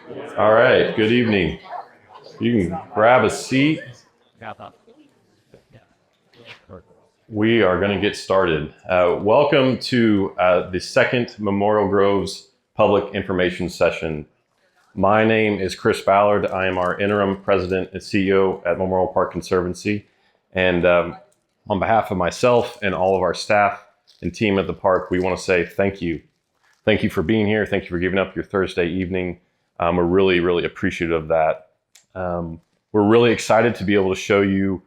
All right, good evening. You can grab a seat. We are going to get started. Welcome to the second Memorial Groves Public Information Session. My name is Chris Ballard. I am our interim president and CEO at Memorial Park Conservancy. And on behalf of myself and all of our staff and team at the park, we want to say thank you. Thank you for being here. Thank you for giving up your Thursday evening. We're really, really appreciative of that. We're really excited to be able to show you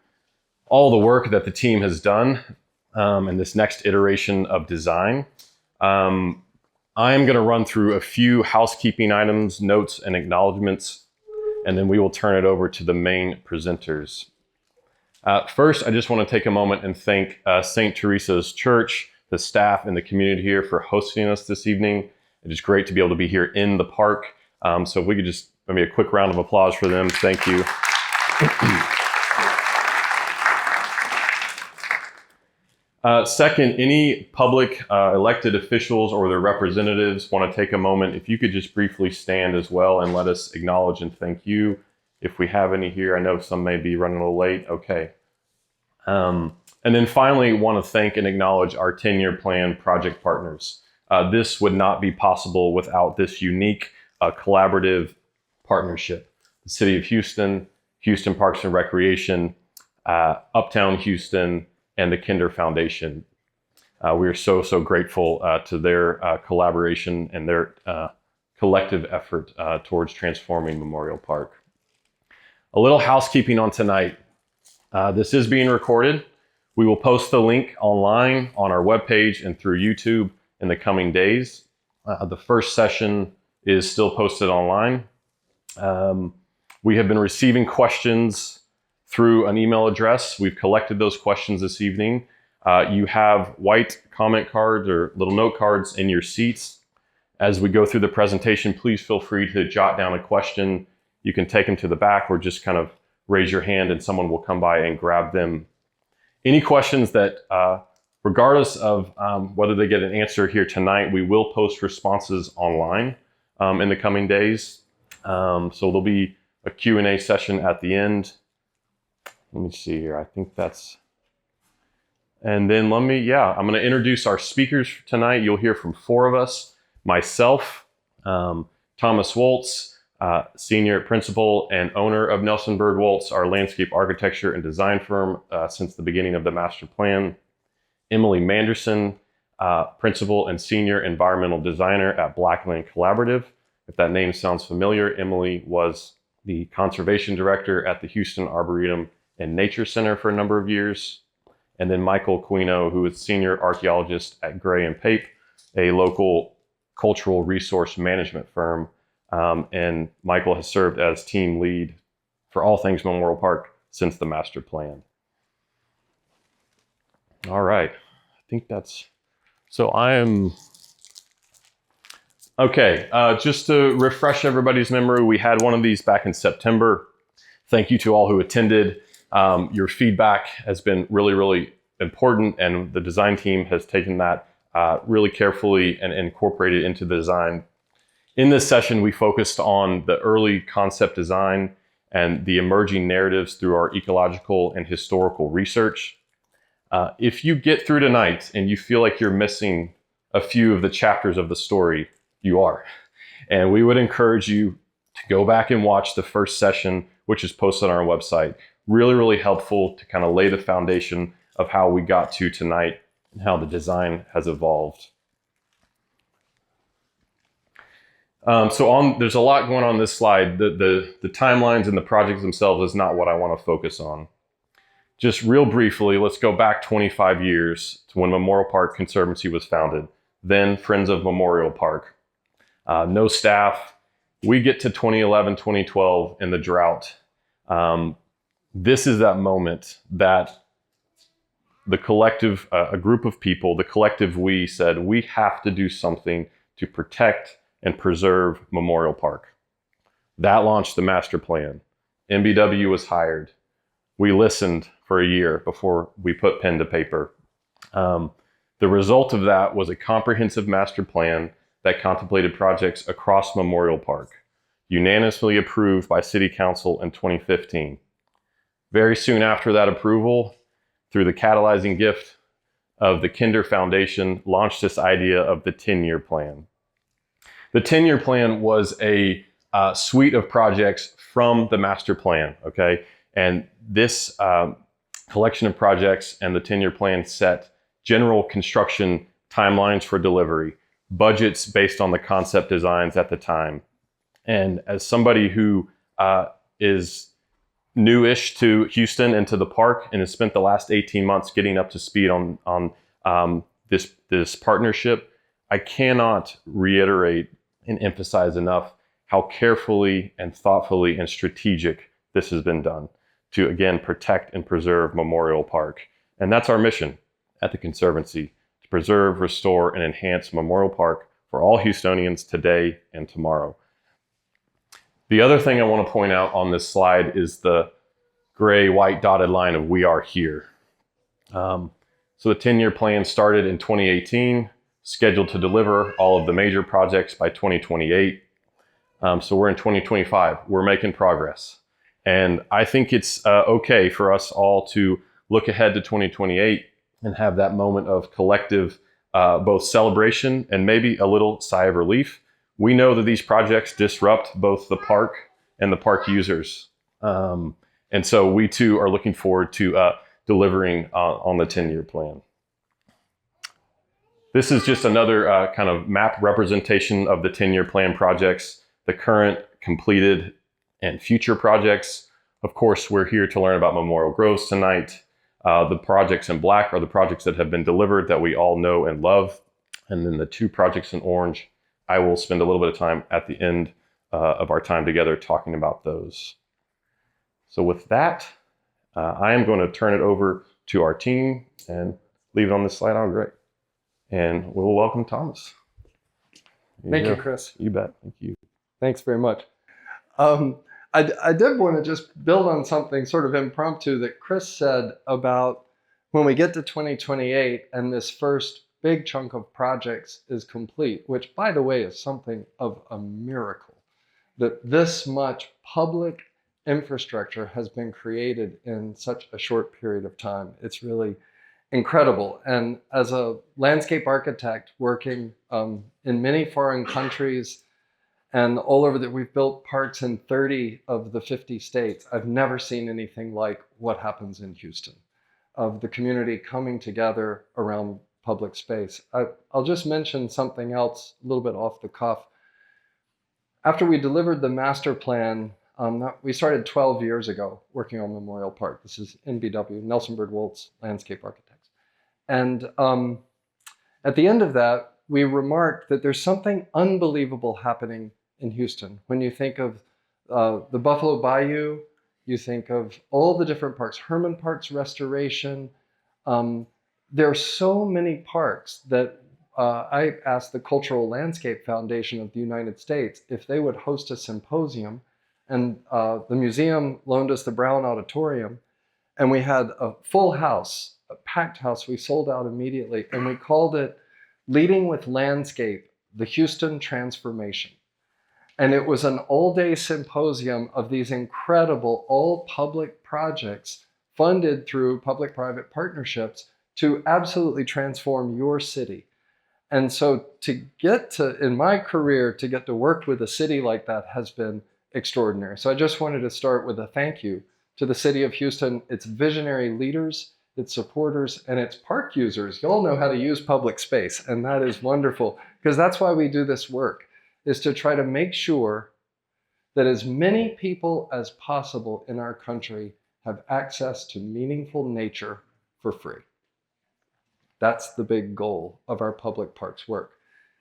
all the work that the team has done in this next iteration of design. I'm going to run through a few housekeeping items, notes, and acknowledgements, and then we will turn it over to the main presenters. First, I just want to take a moment and thank St. Theresa's Church, the staff, and the community here for hosting us this evening. It is great to be able to be here in the park. So if we could just maybe a quick round of applause for them. Thank you. Second, any public elected officials or their representatives want to take a moment, if you could just briefly stand as well and let us acknowledge and thank you. If we have any here, I know some may be running a little late. Okay. And then finally, want to thank and acknowledge our 10-year plan project partners. This would not be possible without this unique collaborative partnership. The City of Houston, Houston Parks and Recreation, Uptown Houston, and the Kinder Foundation. We are so grateful to their collaboration and their collective effort towards transforming Memorial Park. A little housekeeping on tonight. This is being recorded. We will post the link online on our webpage and through YouTube in the coming days. The first session is still posted online. We have been receiving questions through an email address. We've collected those questions this evening. You have white comment cards or little note cards in your seats. As we go through the presentation, please feel free to jot down a question. You can take them to the back or just kind of raise your hand and someone will come by and grab them. Any questions that, regardless of whether they get an answer here tonight, we will post responses online in the coming days. So there'll be a Q&A session at the end. Let me see here. I think that's, and then I'm going to introduce our speakers tonight. You'll hear from four of us. Myself, Thomas Waltz, senior principal and owner of Nelson Bird Waltz, our landscape architecture and design firm since the beginning of the master plan. Emily Manderson, principal and senior environmental designer at Blackland Collaborative. If that name sounds familiar, Emily was the conservation director at the Houston Arboretum and Nature Center for a number of years. And then Michael Quino, who is senior archaeologist at Gray and Pape, a local cultural resource management firm. And Michael has served as team lead for all things Memorial Park since the master plan. All right, I think that's, so I am, okay, just to refresh everybody's memory, we had one of these back in September. Thank you to all who attended. Your feedback has been really important, and the design team has taken that really carefully and incorporated into the design. In this session, we focused on the early concept design and the emerging narratives through our ecological and historical research. If you get through tonight and you feel like you're missing a few of the chapters of the story, you are. And we would encourage you to go back and watch the first session, which is posted on our website. Really helpful to kind of lay the foundation of how we got to tonight and how the design has evolved. There's a lot going on this slide. The timelines and the projects themselves is not what I want to focus on. Just real briefly, let's go back 25 years to when Memorial Park Conservancy was founded, then Friends of Memorial Park. No staff. We get to 2011, 2012 in the drought. This is that moment that the collective, a group of people, the collective we said, we have to do something to protect and preserve Memorial Park. That launched the master plan. MBW was hired. We listened for a year before we put pen to paper. The result of that was a comprehensive master plan that contemplated projects across Memorial Park. unanimously approved by City Council in 2015. Very soon after that approval, through the catalyzing gift of the Kinder Foundation, launched this idea of the 10-year plan. The 10-year plan was a suite of projects from the master plan, okay? And this collection of projects and the 10-year plan set general construction timelines for delivery, budgets based on the concept designs at the time. And as somebody who is newish to Houston and to the park and has spent the last 18 months getting up to speed on this partnership, I cannot reiterate and emphasize enough how carefully and thoughtfully and strategic this has been done to, again, protect and preserve Memorial Park. And that's our mission at the Conservancy, to preserve, restore, and enhance Memorial Park for all Houstonians today and tomorrow. The other thing I want to point out on this slide is the gray-white dotted line of "We are here." So the 10-year plan started in 2018, scheduled to deliver all of the major projects by 2028. So we're in 2025. We're making progress. And I think it's okay for us all to look ahead to 2028 and have that moment of collective both celebration and maybe a little sigh of relief. We know that these projects disrupt both the park and the park users. And so we too are looking forward to delivering on the 10-year plan. This is just another kind of map representation of the 10-year plan projects, the current, completed, and future projects. Of course, we're here to learn about Memorial Groves tonight. The projects in black are the projects that have been delivered that we all know and love. And then the two projects in orange, I will spend a little bit of time at the end of our time together talking about those. So with that, I am going to turn it over to our team and leave it on this slide. Oh, great. And we'll welcome Thomas. Thank you, Chris. You bet. Thank you. Thanks very much. I did want to just build on something sort of impromptu that Chris said about when we get to 2028 and this first big chunk of projects is complete, which, by the way, is something of a miracle, that this much public infrastructure has been created in such a short period of time. It's really incredible. And as a landscape architect working in many foreign countries and all over, that we've built parks in 30 of the 50 states, I've never seen anything like what happens in Houston, of the community coming together around public space. I'll just mention something else a little bit off the cuff. After we delivered the master plan, we started 12 years ago working on Memorial Park. This is NBW, Nelson Bird Woltz Landscape Architects. And at the end of that, we remarked that there's something unbelievable happening in Houston. When you think of the Buffalo Bayou, you think of all the different parks, Herman Park's restoration. There are so many parks that I asked the Cultural Landscape Foundation of the United States if they would host a symposium, and the museum loaned us the Brown Auditorium, and we had a full house, a packed house. We sold out immediately, and we called it Leading with Landscape, the Houston Transformation. And it was an all-day symposium of these incredible all-public projects funded through public-private partnerships to absolutely transform your city. And so to get to, in my career, to get to work with a city like that has been extraordinary. So I just wanted to start with a thank you to the city of Houston, its visionary leaders, its supporters, and its park users. You all know how to use public space, and that is wonderful, because that's why we do this work, is to try to make sure that as many people as possible in our country have access to meaningful nature for free. That's the big goal of our public parks work.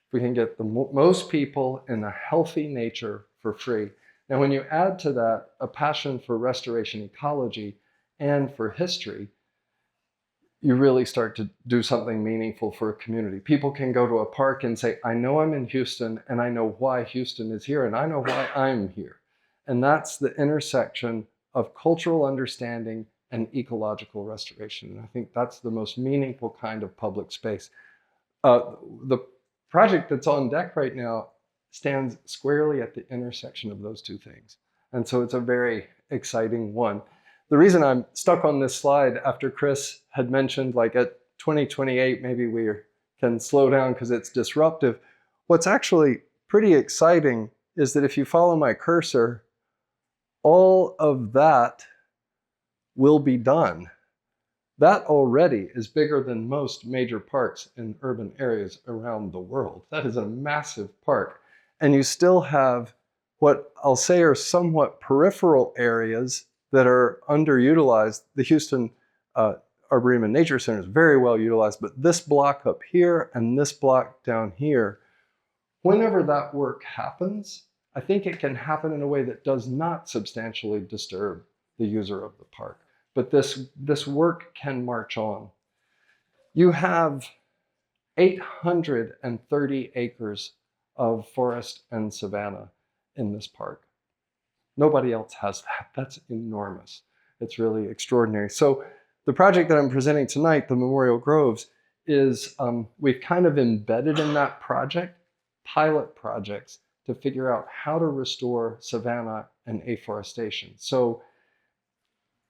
If we can get the most people in a healthy nature for free. Now, when you add to that a passion for restoration ecology and for history, you really start to do something meaningful for a community. People can go to a park and say, I know I'm in Houston, and I know why Houston is here, and I know why I'm here. And that's the intersection of cultural understanding and ecological restoration. And I think that's the most meaningful kind of public space. The project that's on deck right now stands squarely at the intersection of those two things. And so it's a very exciting one. The reason I'm stuck on this slide after Chris had mentioned like at 2028, maybe we can slow down because it's disruptive. What's actually pretty exciting is that if you follow my cursor, all of that will be done. That already is bigger than most major parks in urban areas around the world. That is a massive park. And you still have what I'll say are somewhat peripheral areas that are underutilized. The Houston Arboretum Nature Center is very well utilized, but this block up here and this block down here, whenever that work happens, I think it can happen in a way that does not substantially disturb the user of the park. But this work can march on. You have 830 acres of forest and savanna in this park. Nobody else has that. That's enormous. It's really extraordinary. So the project that I'm presenting tonight, the Memorial Groves, is we've kind of embedded in that project pilot projects to figure out how to restore savanna and afforestation. So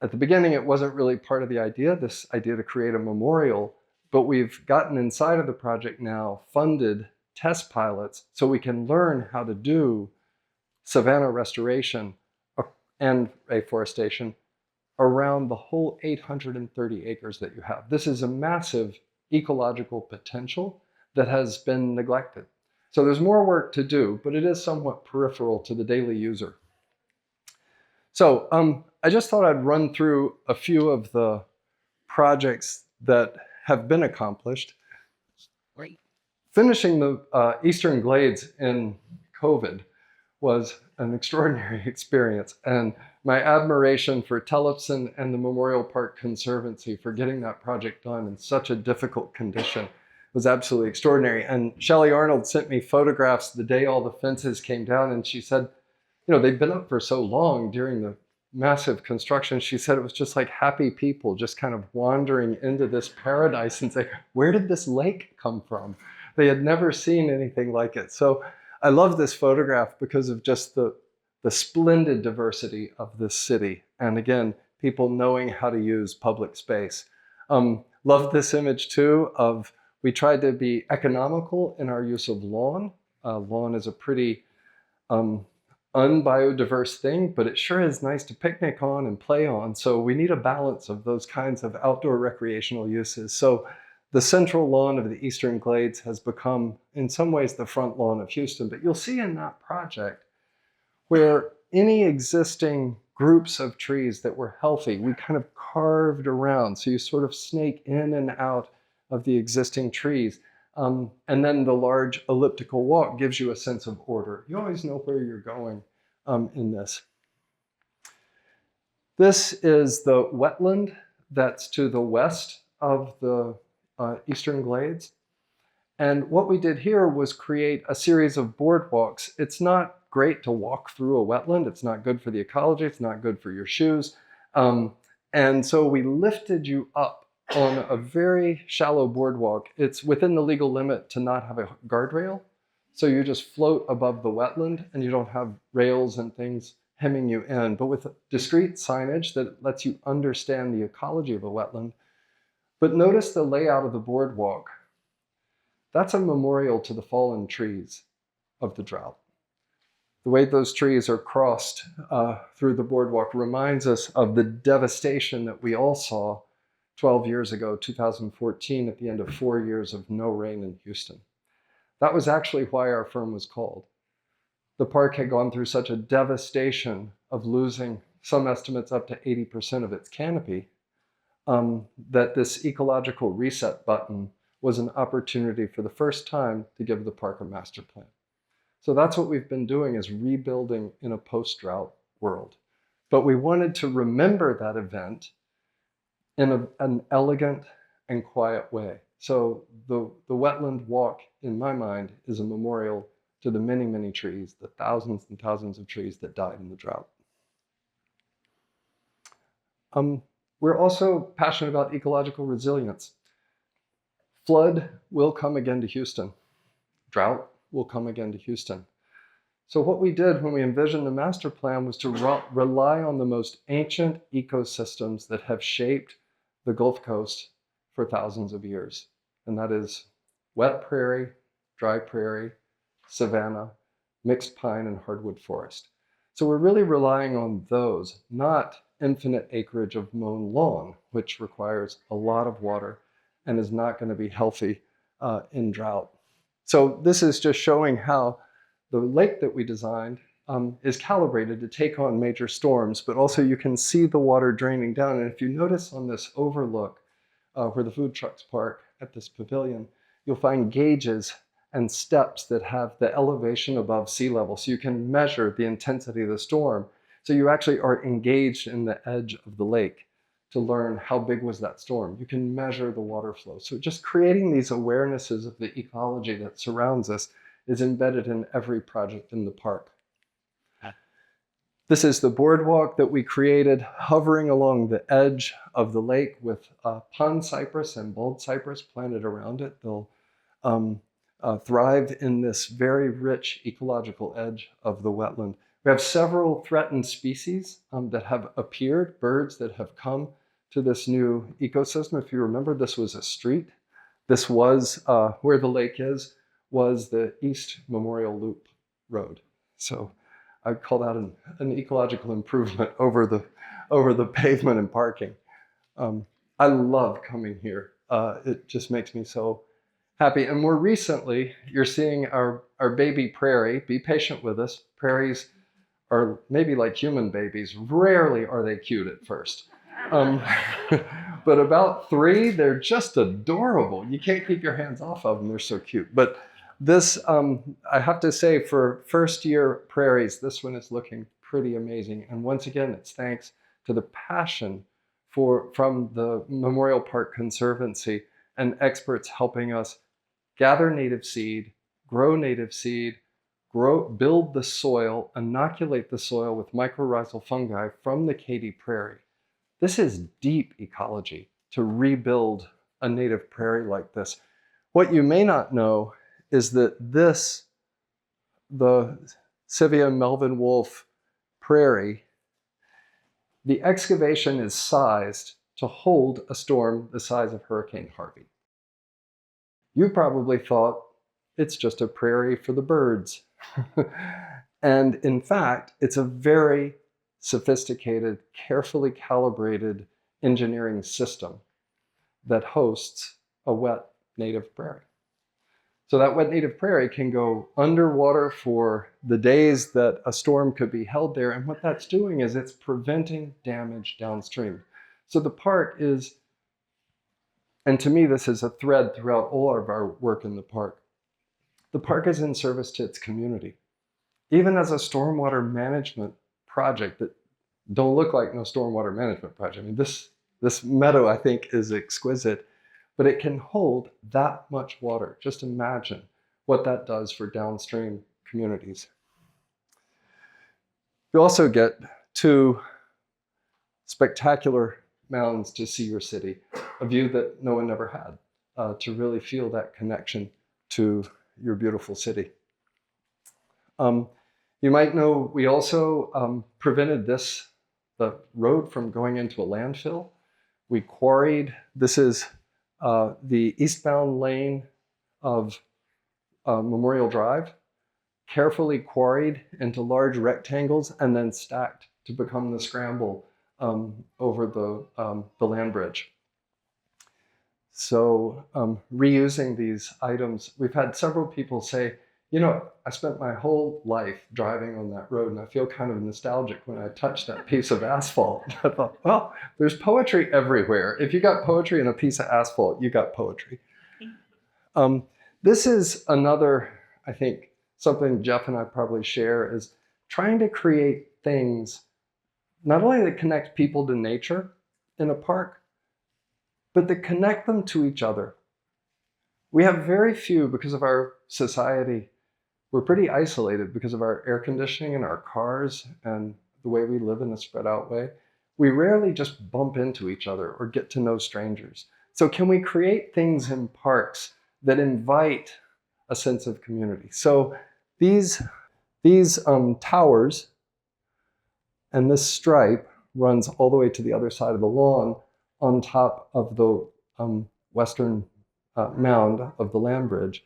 at the beginning, it wasn't really part of the idea, this idea to create a memorial, but we've gotten inside of the project now, funded test pilots, so we can learn how to do savanna restoration and afforestation around the whole 830 acres that you have. This is a massive ecological potential that has been neglected. So there's more work to do, but it is somewhat peripheral to the daily user. So I just thought I'd run through a few of the projects that have been accomplished. Great. Finishing the Eastern Glades in COVID was an extraordinary experience. And my admiration for Tellefson and the Memorial Park Conservancy for getting that project done in such a difficult condition was absolutely extraordinary. And Shelley Arnold sent me photographs the day all the fences came down, and she said, you know, they've been up for so long during the massive construction. She said it was just like happy people just kind of wandering into this paradise and say, where did this lake come from? They had never seen anything like it. So I love this photograph because of just the splendid diversity of this city. And again, people knowing how to use public space. Love this image too of, we tried to be economical in our use of lawn. Lawn is a pretty unbiodiverse thing, but it sure is nice to picnic on and play on. So we need a balance of those kinds of outdoor recreational uses. So the central lawn of the Eastern Glades has become, in some ways, the front lawn of Houston. But you'll see in that project where any existing groups of trees that were healthy, we kind of carved around. So you sort of snake in and out of the existing trees. And then the large elliptical walk gives you a sense of order. You always know where you're going in this. This is the wetland that's to the west of the Eastern Glades. And what we did here was create a series of boardwalks. It's not great to walk through a wetland. It's not good for the ecology. It's not good for your shoes. And so we lifted you up on a very shallow boardwalk. It's within the legal limit to not have a guardrail. So you just float above the wetland and you don't have rails and things hemming you in, but with discrete signage that lets you understand the ecology of a wetland. But notice the layout of the boardwalk. That's a memorial to the fallen trees of the drought. The way those trees are crossed through the boardwalk reminds us of the devastation that we all saw 12 years ago, 2014, at the end of 4 years of no rain in Houston. That was actually why our firm was called. The park had gone through such a devastation of losing, some estimates, up to 80% of its canopy, that this ecological reset button was an opportunity for the first time to give the park a master plan. So that's what we've been doing, is rebuilding in a post-drought world. But we wanted to remember that event in an elegant and quiet way. So the wetland walk, in my mind, is a memorial to the many, many trees, the thousands and thousands of trees that died in the drought. We're also passionate about ecological resilience. Flood will come again to Houston. Drought will come again to Houston. So what we did when we envisioned the master plan was to rely on the most ancient ecosystems that have shaped the Gulf Coast for thousands of years. And that is wet prairie, dry prairie, savanna, mixed pine, and hardwood forest. So we're really relying on those, not infinite acreage of mown lawn, which requires a lot of water and is not going to be healthy in drought. So this is just showing how the lake that we designed is calibrated to take on major storms, but also you can see the water draining down. And if you notice on this overlook where the food trucks park at this pavilion, you'll find gauges and steps that have the elevation above sea level. So you can measure the intensity of the storm. So you actually are engaged in the edge of the lake to learn how big was that storm. You can measure the water flow. So just creating these awarenesses of the ecology that surrounds us is embedded in every project in the park. This is the boardwalk that we created hovering along the edge of the lake with pond cypress and bald cypress planted around it. They'll thrive in this very rich ecological edge of the wetland. We have several threatened species that have appeared, birds that have come to this new ecosystem. If you remember, this was a street. This was where the lake is, was the East Memorial Loop Road. So I'd call that an ecological improvement over the pavement and parking. I love coming here. It just makes me so happy. And more recently, you're seeing our baby prairie. Be patient with us. Prairies are maybe like human babies. Rarely are they cute at first. But about 3, they're just adorable. You can't keep your hands off of them. They're so cute. But this, I have to say, for first-year prairies, this one is looking pretty amazing. And once again, it's thanks to the passion from the Memorial Park Conservancy and experts helping us gather native seed, grow native seed, build the soil, inoculate the soil with mycorrhizal fungi from the Katy Prairie. This is deep ecology to rebuild a native prairie like this. What you may not know is that the Scythia Melvin Wolf prairie, the excavation is sized to hold a storm the size of Hurricane Harvey. You probably thought it's just a prairie for the birds. And in fact, it's a very sophisticated, carefully calibrated engineering system that hosts a wet native prairie. So that wet native prairie can go underwater for the days that a storm could be held there. And what that's doing is it's preventing damage downstream. So the park is, and to me, this is a thread throughout all of our work in the park. The park is in service to its community. Even as a stormwater management project that don't look like no stormwater management project. I mean, this meadow, I think, is exquisite, but it can hold that much water. Just imagine what that does for downstream communities. You also get 2 spectacular mountains to see your city, a view that no one ever had, to really feel that connection to your beautiful city. You might know we also prevented the road from going into a landfill. We quarried, this is the eastbound lane of Memorial Drive, carefully quarried into large rectangles and then stacked to become the scramble over the land bridge. So reusing these items, we've had several people say, you know, I spent my whole life driving on that road and I feel kind of nostalgic when I touch that piece of asphalt. I thought, well, there's poetry everywhere. If you got poetry in a piece of asphalt, you got poetry. This is another, I think, something Jeff and I probably share is trying to create things not only that connect people to nature in a park, but that connect them to each other. We have very few, because of our society, we're pretty isolated because of our air conditioning and our cars and the way we live in a spread out way. We rarely just bump into each other or get to know strangers. So can we create things in parks that invite a sense of community? So these These towers and this stripe runs all the way to the other side of the lawn on top of the western mound of the land bridge.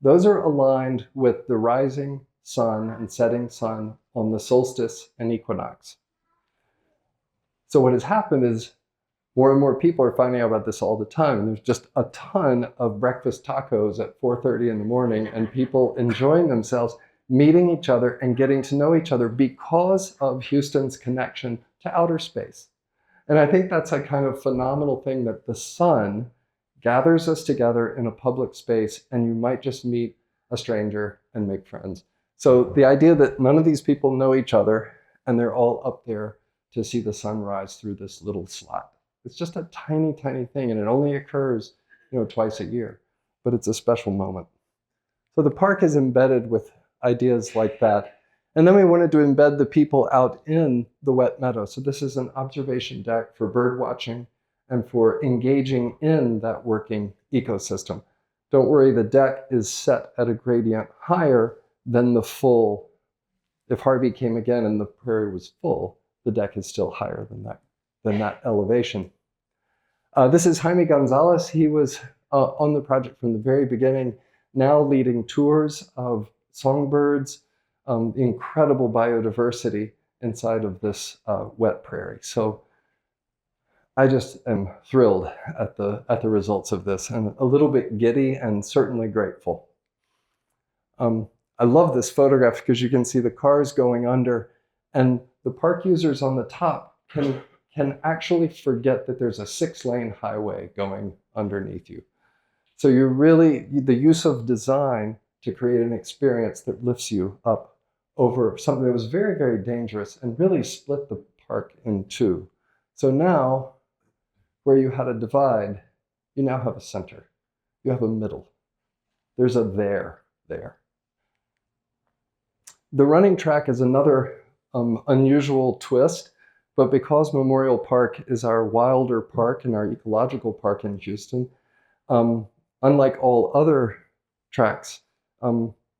Those are aligned with the rising sun and setting sun on the solstice and equinox. So what has happened is more and more people are finding out about this all the time. There's just a ton of breakfast tacos at 4:30 in the morning and people enjoying themselves, meeting each other and getting to know each other because of Houston's connection to outer space. And I think that's a kind of phenomenal thing, that the sun gathers us together in a public space and you might just meet a stranger and make friends. So the idea that none of these people know each other and they're all up there to see the sun rise through this little slot. It's just a tiny, tiny thing, and it only occurs, twice a year, but it's a special moment. So the park is embedded with ideas like that. And then we wanted to embed the people out in the wet meadow. So this is an observation deck for bird watching and for engaging in that working ecosystem. Don't worry, the deck is set at a gradient higher than the full. If Harvey came again and the prairie was full, the deck is still higher than that elevation. This is Jaime Gonzalez. He was on the project from the very beginning, now leading tours of songbirds, the incredible biodiversity inside of this wet prairie. So I just am thrilled at the results of this, and a little bit giddy and certainly grateful. I love this photograph because you can see the cars going under, and the park users on the top can actually forget that there's a 6-lane highway going underneath you. So the use of design to create an experience that lifts you up over something that was very, very dangerous and really split the park in two. So now, where you had a divide, you now have a center. You have a middle. There's a there. The running track is another unusual twist, but because Memorial Park is our wilder park and our ecological park in Houston, unlike all other tracks,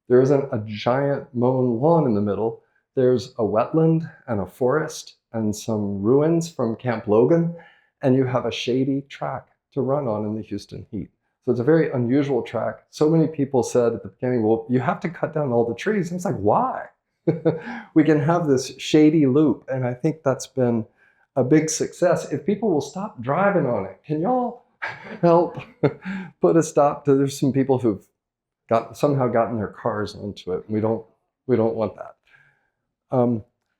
there isn't a giant mown lawn in the middle. There's a wetland and a forest and some ruins from Camp Logan, and you have a shady track to run on in the Houston heat. So it's a very unusual track. So many people said at the beginning, well, you have to cut down all the trees. And it's like, why? We can have this shady loop. And I think that's been a big success. If people will stop driving on it, can y'all help put a stop to, there's some people who've somehow gotten their cars into it. We don't want that.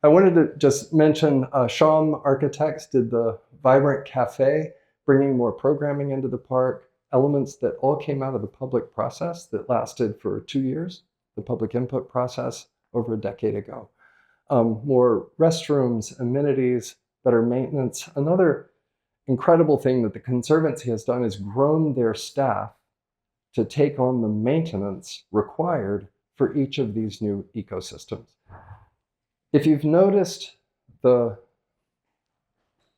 I wanted to just mention Sham Architects did the Vibrant Cafe, bringing more programming into the park, elements that all came out of the public process that lasted for 2 years, the public input process over a decade ago. More restrooms, amenities, better maintenance. Another incredible thing that the Conservancy has done is grown their staff to take on the maintenance required for each of these new ecosystems. If you've noticed, I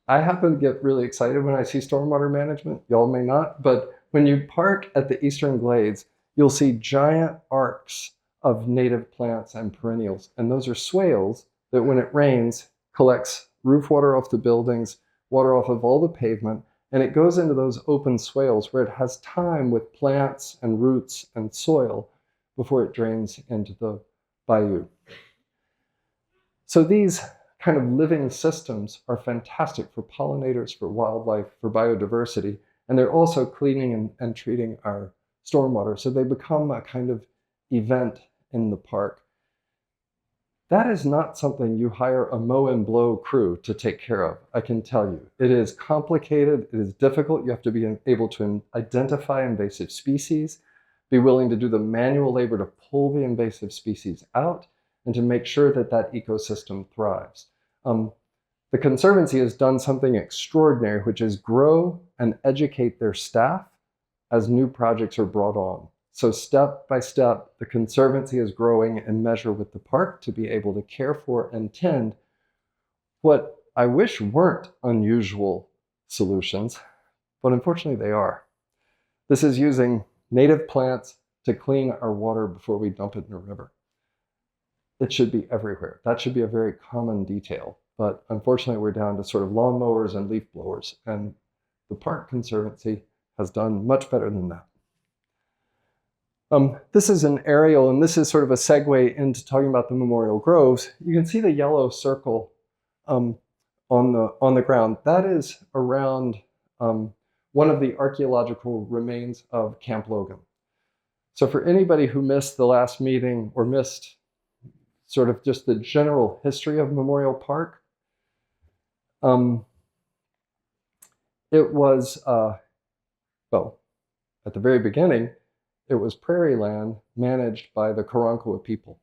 happen to get really excited when I see stormwater management. Y'all may not, but when you park at the Eastern Glades, you'll see giant arcs of native plants and perennials. And those are swales that when it rains, collects roof water off the buildings, water off of all the pavement, and it goes into those open swales where it has time with plants and roots and soil before it drains into the bayou. So these kind of living systems are fantastic for pollinators, for wildlife, for biodiversity, and they're also cleaning and treating our stormwater. So they become a kind of event in the park. That is not something you hire a mow and blow crew to take care of, I can tell you. It is complicated, it is difficult. You have to be able to identify invasive species, be willing to do the manual labor to pull the invasive species out, and to make sure that that ecosystem thrives. The Conservancy has done something extraordinary, which is grow and educate their staff as new projects are brought on. So step by step, the Conservancy is growing in measure with the park to be able to care for and tend what I wish weren't unusual solutions, but unfortunately they are. This is using native plants to clean our water before we dump it in a river. it should be everywhere. That should be a very common detail. But unfortunately, we're down to sort of lawnmowers and leaf blowers. And the Park Conservancy has done much better than that. This is an aerial, and this is sort of a segue into talking about the memorial groves. You can see the yellow circle on the ground. That is around one of the archaeological remains of Camp Logan. So for anybody who missed the last meeting or missed sort of just the general history of Memorial Park, it was, well, at the very beginning, it was prairie land managed by the Karankawa people.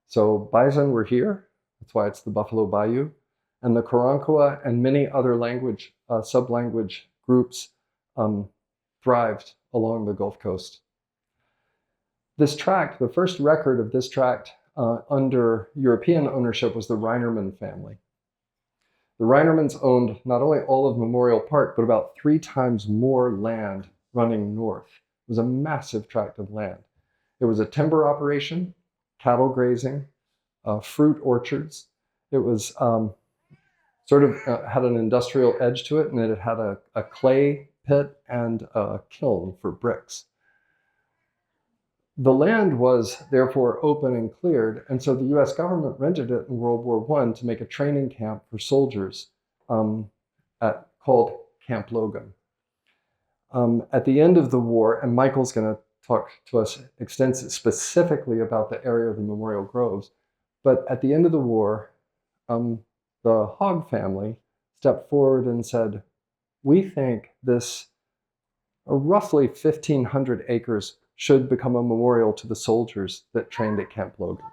So bison were here, that's why it's the Buffalo Bayou, and the Karankawa and many other language, sub-language groups thrived along the Gulf Coast. This tract, the first record of this tract under European ownership was the Reinerman family. The Reinermans owned not only all of Memorial Park, but about 3 times more land running north. It was a massive tract of land. It was a timber operation, cattle grazing, fruit orchards. It was sort of had an industrial edge to it, and it had a clay pit and a kiln for bricks. The land was therefore open and cleared, and so the US government rented it in World War I to make a training camp for soldiers called Camp Logan. At the end of the war, and Michael's going to talk to us extensively, specifically about the area of the Memorial Groves, but at the end of the war, the Hogg family stepped forward and said, we think this roughly 1,500 acres should become a memorial to the soldiers that trained at Camp Logan.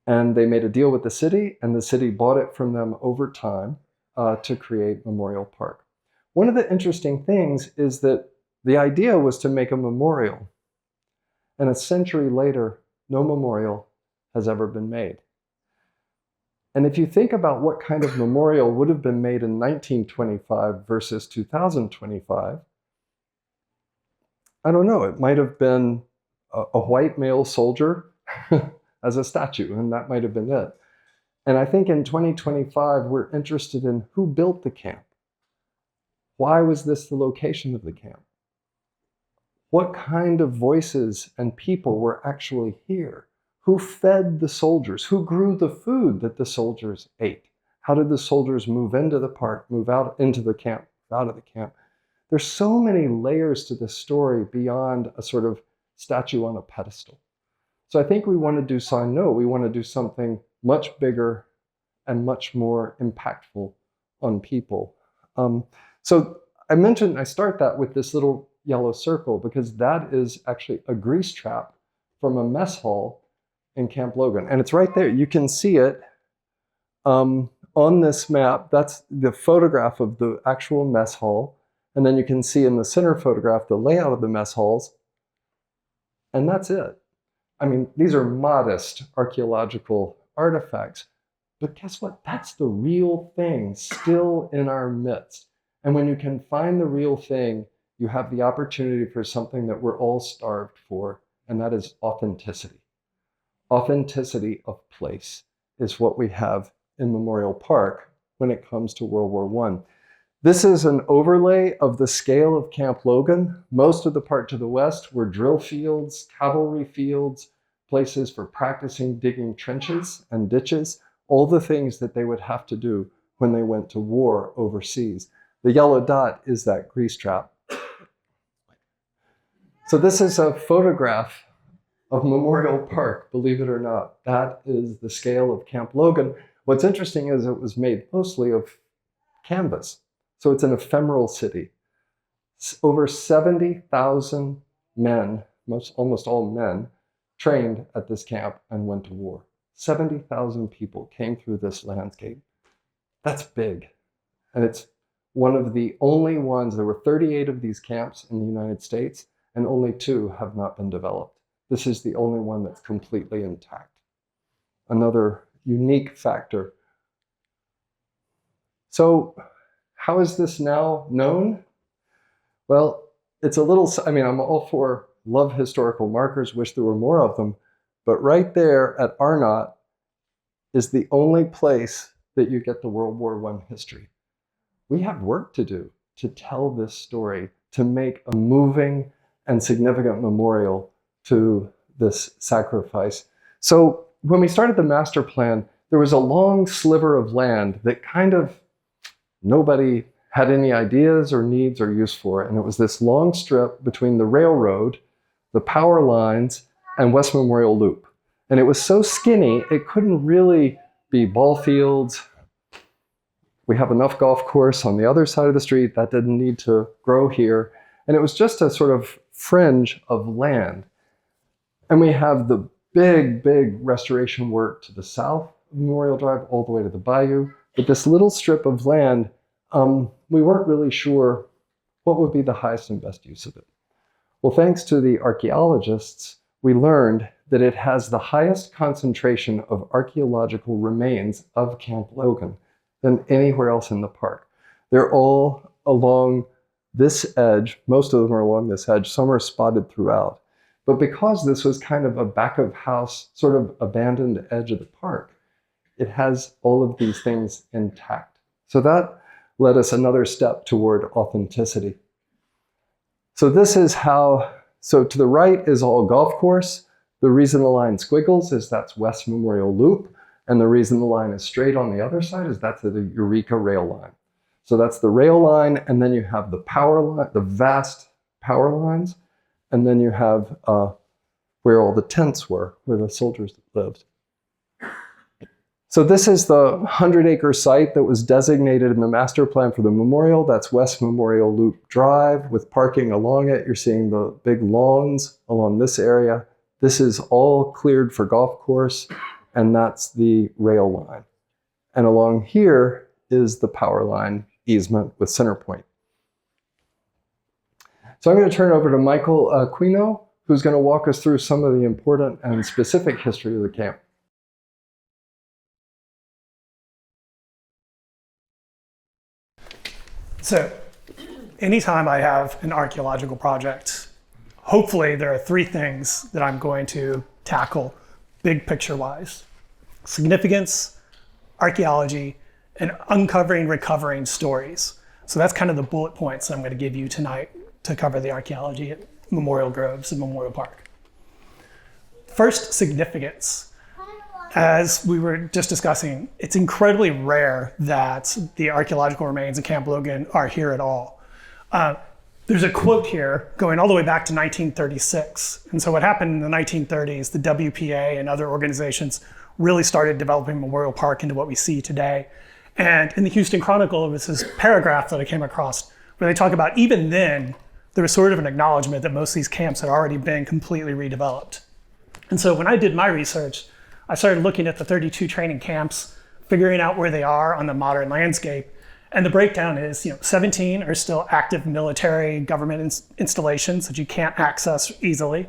And they made a deal with the city, and the city bought it from them over time to create Memorial Park. One of the interesting things is that the idea was to make a memorial, and a century later, no memorial has ever been made. And if you think about what kind of memorial would have been made in 1925 versus 2025, I don't know, it might have been a white male soldier as a statue, and that might have been it. And I think in 2025, we're interested in who built the camp. Why was this the location of the camp? What kind of voices and people were actually here? Who fed the soldiers? Who grew the food that the soldiers ate? How did the soldiers move into the park, move out into the camp, out of the camp? There's so many layers to this story beyond a sort of statue on a pedestal. So I think we want to do we want to do something much bigger and much more impactful on people. So I start that with this little yellow circle because that is actually a grease trap from a mess hall in Camp Logan. And it's right there. You can see it on this map. That's the photograph of the actual mess hall. And then you can see in the center photograph the layout of the mess halls. And that's it. I mean, these are modest archaeological artifacts. But guess what? That's the real thing still in our midst. And when you can find the real thing, you have the opportunity for something that we're all starved for, and that is authenticity. Authenticity of place is what we have in Memorial Park when it comes to World War I. This is an overlay of the scale of Camp Logan. Most of the part to the west were drill fields, cavalry fields, places for practicing digging trenches and ditches, all the things that they would have to do when they went to war overseas. The yellow dot is that grease trap. So this is a photograph of Memorial Park, believe it or not. That is the scale of Camp Logan. What's interesting is it was made mostly of canvas. So it's an ephemeral city. Over 70,000 men, almost all men, trained at this camp and went to war. 70,000 people came through this landscape. That's big. And it's one of the only ones, there were 38 of these camps in the United States, and only 2 have not been developed. This is the only one that's completely intact. Another unique factor. So how is this now known? Well, it's a little, I'm all for love historical markers, wish there were more of them, But right there at Arnott is the only place that you get the World War I history. We have work to do to tell this story, to make a moving and significant memorial to this sacrifice. So when we started the master plan, there was a long sliver of land that kind of nobody had any ideas or needs or use for. And it was this long strip between the railroad, the power lines, and West Memorial Loop. And it was so skinny, it couldn't really be ball fields. We have enough golf course on the other side of the street that didn't need to grow here. And it was just a sort of fringe of land. And we have the big, big restoration work to the south of Memorial Drive all the way to the bayou. But this little strip of land, we weren't really sure what would be the highest and best use of it. Well, thanks to the archaeologists, we learned that it has the highest concentration of archaeological remains of Camp Logan than anywhere else in the park. They're all along this edge. Most of them are along this edge. Some are spotted throughout. But because this was kind of a back of house, sort of abandoned edge of the park, it has all of these things intact. So that led us another step toward authenticity. So this is how, so to the right is all golf course. The reason the line squiggles is that's West Memorial Loop. And the reason the line is straight on the other side is that's the Eureka rail line. So that's the rail line, and then you have the power line, the vast power lines, and then you have where all the tents were, where the soldiers lived. So this is the 100-acre site that was designated in the master plan for the memorial. That's West Memorial Loop Drive with parking along it. You're seeing the big lawns along this area. This is all cleared for golf course, and that's the rail line. And along here is the power line easement with center point. So I'm going to turn over to Michael Aquino, who's going to walk us through some of the important and specific history of the camp. So anytime I have an archaeological project, hopefully there are three things that I'm going to tackle big picture wise: significance, archaeology, and uncovering, recovering stories. So that's kind of the bullet points that I'm going to give you tonight to cover the archaeology at Memorial Groves and Memorial Park. First, significance. As we were just discussing, it's incredibly rare that the archaeological remains in Camp Logan are here at all. There's a quote here going all the way back to 1936. And so what happened in the 1930s, the WPA and other organizations really started developing Memorial Park into what we see today. And in the Houston Chronicle, it was this paragraph that I came across where they talk about even then, there was sort of an acknowledgement that most of these camps had already been completely redeveloped. And so when I did my research, I started looking at the 32 training camps, figuring out where they are on the modern landscape. And the breakdown is, 17 are still active military government installations that you can't access easily.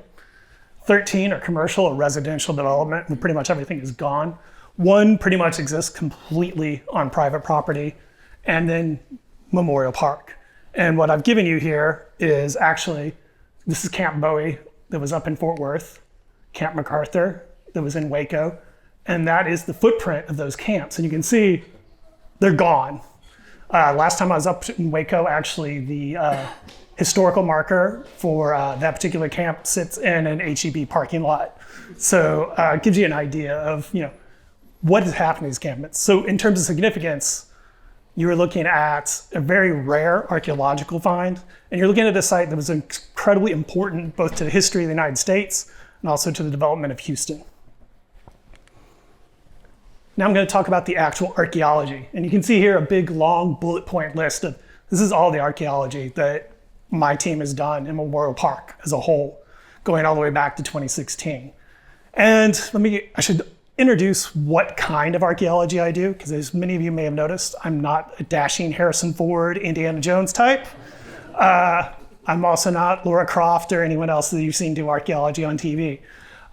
13 are commercial or residential development, and pretty much everything is gone. 1 pretty much exists completely on private property, and then Memorial Park. And what I've given you here is actually, this is Camp Bowie that was up in Fort Worth, Camp MacArthur that was in Waco, and that is the footprint of those camps. And you can see they're gone. Last time I was up in Waco, actually the historical marker for that particular camp sits in an HEB parking lot. So it gives you an idea of what is happening in these camps. So in terms of significance, you were looking at a very rare archaeological find, and you're looking at a site that was incredibly important both to the history of the United States and also to the development of Houston. Now I'm going to talk about the actual archaeology. And you can see here a big, long bullet point list of this is all the archaeology that my team has done in Memorial Park as a whole, going all the way back to 2016. And I should introduce what kind of archaeology I do, because as many of you may have noticed, I'm not a dashing Harrison Ford, Indiana Jones type. I'm also not Laura Croft or anyone else that you've seen do archaeology on TV.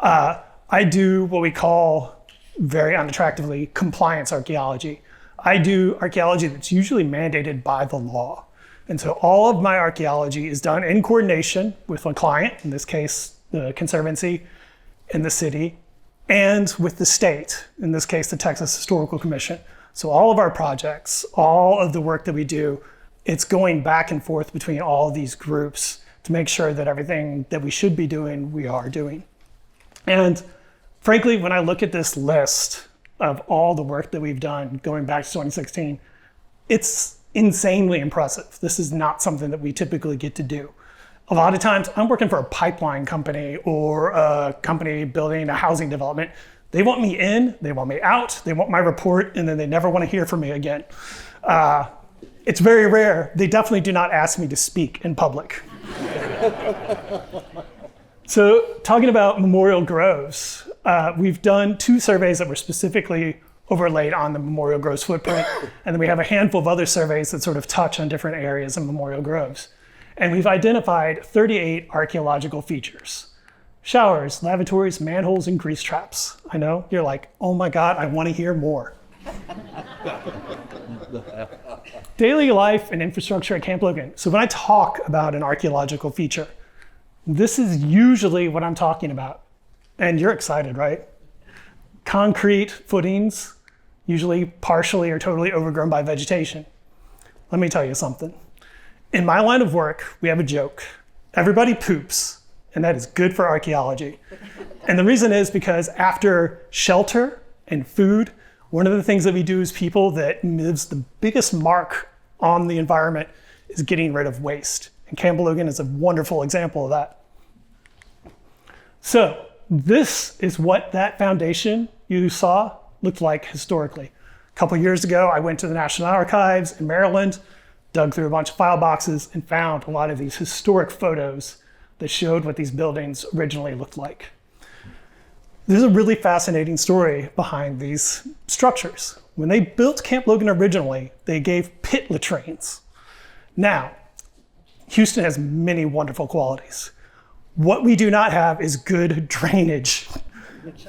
I do what we call, very unattractively, compliance archaeology. I do archaeology that's usually mandated by the law. And so all of my archaeology is done in coordination with my client, in this case, the Conservancy in the city, and with the state, in this case, the Texas Historical Commission. So all of our projects, all of the work that we do, it's going back and forth between all of these groups to make sure that everything that we should be doing, we are doing. And frankly, when I look at this list of all the work that we've done going back to 2016, it's insanely impressive. This is not something that we typically get to do. A lot of times I'm working for a pipeline company or a company building a housing development. They want me in, they want me out, they want my report, and then they never want to hear from me again. It's very rare. They definitely do not ask me to speak in public. So talking about memorial groves, we've done 2 surveys that were specifically overlaid on the memorial groves footprint, and then we have a handful of other surveys that sort of touch on different areas of memorial groves. And we've identified 38 archaeological features. Showers, lavatories, manholes, and grease traps. I know, you're like, oh my God, I want to hear more. Daily life and infrastructure at Camp Logan. So when I talk about an archaeological feature, this is usually what I'm talking about. And you're excited, right? Concrete footings, usually partially or totally overgrown by vegetation. Let me tell you something. In my line of work, we have a joke. Everybody poops, and that is good for archaeology. And the reason is because after shelter and food, one of the things that we do as people that leaves the biggest mark on the environment is getting rid of waste. And Camp Logan is a wonderful example of that. So this is what that foundation you saw looked like historically. A couple years ago, I went to the National Archives in Maryland, dug through a bunch of file boxes, and found a lot of these historic photos that showed what these buildings originally looked like. There's a really fascinating story behind these structures. When they built Camp Logan originally, they gave pit latrines. Now, Houston has many wonderful qualities. What we do not have is good drainage.